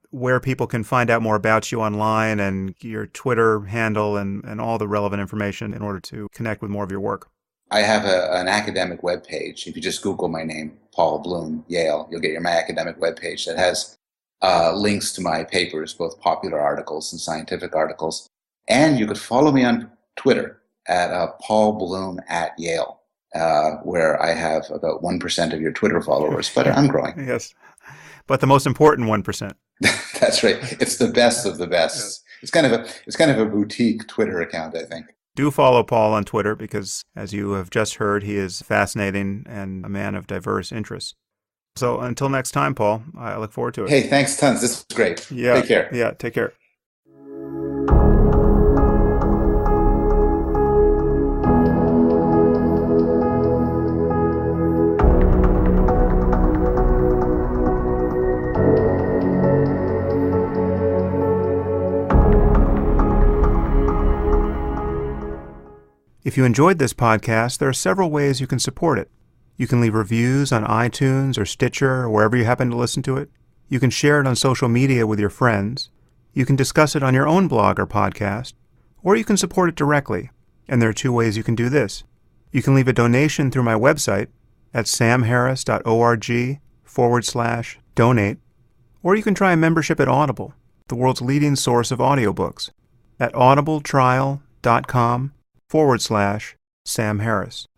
where people can find out more about you online and your Twitter handle and all the relevant information in order to connect with more of your work. I have an academic webpage. If you just Google my name, Paul Bloom, Yale, you'll get my academic webpage that has links to my papers, both popular articles and scientific articles. And you could follow me on Twitter at Paul Bloom at Yale. where I have about 1% of your Twitter followers, but I'm growing. Yes. But the most important 1%. That's right. It's the best of the best. It's kind of a boutique Twitter account, I think. Do follow Paul on Twitter because, as you have just heard, he is fascinating and a man of diverse interests. So until next time, Paul, I look forward to it. Hey, thanks tons. This was great. Yeah. Take care. Yeah, take care. If you enjoyed this podcast, there are several ways you can support it. You can leave reviews on iTunes or Stitcher or wherever you happen to listen to it. You can share it on social media with your friends. You can discuss it on your own blog or podcast. Or you can support it directly. And there are two ways you can do this. You can leave a donation through my website at samharris.org/donate. Or you can try a membership at Audible, the world's leading source of audiobooks, at audibletrial.com/Sam Harris.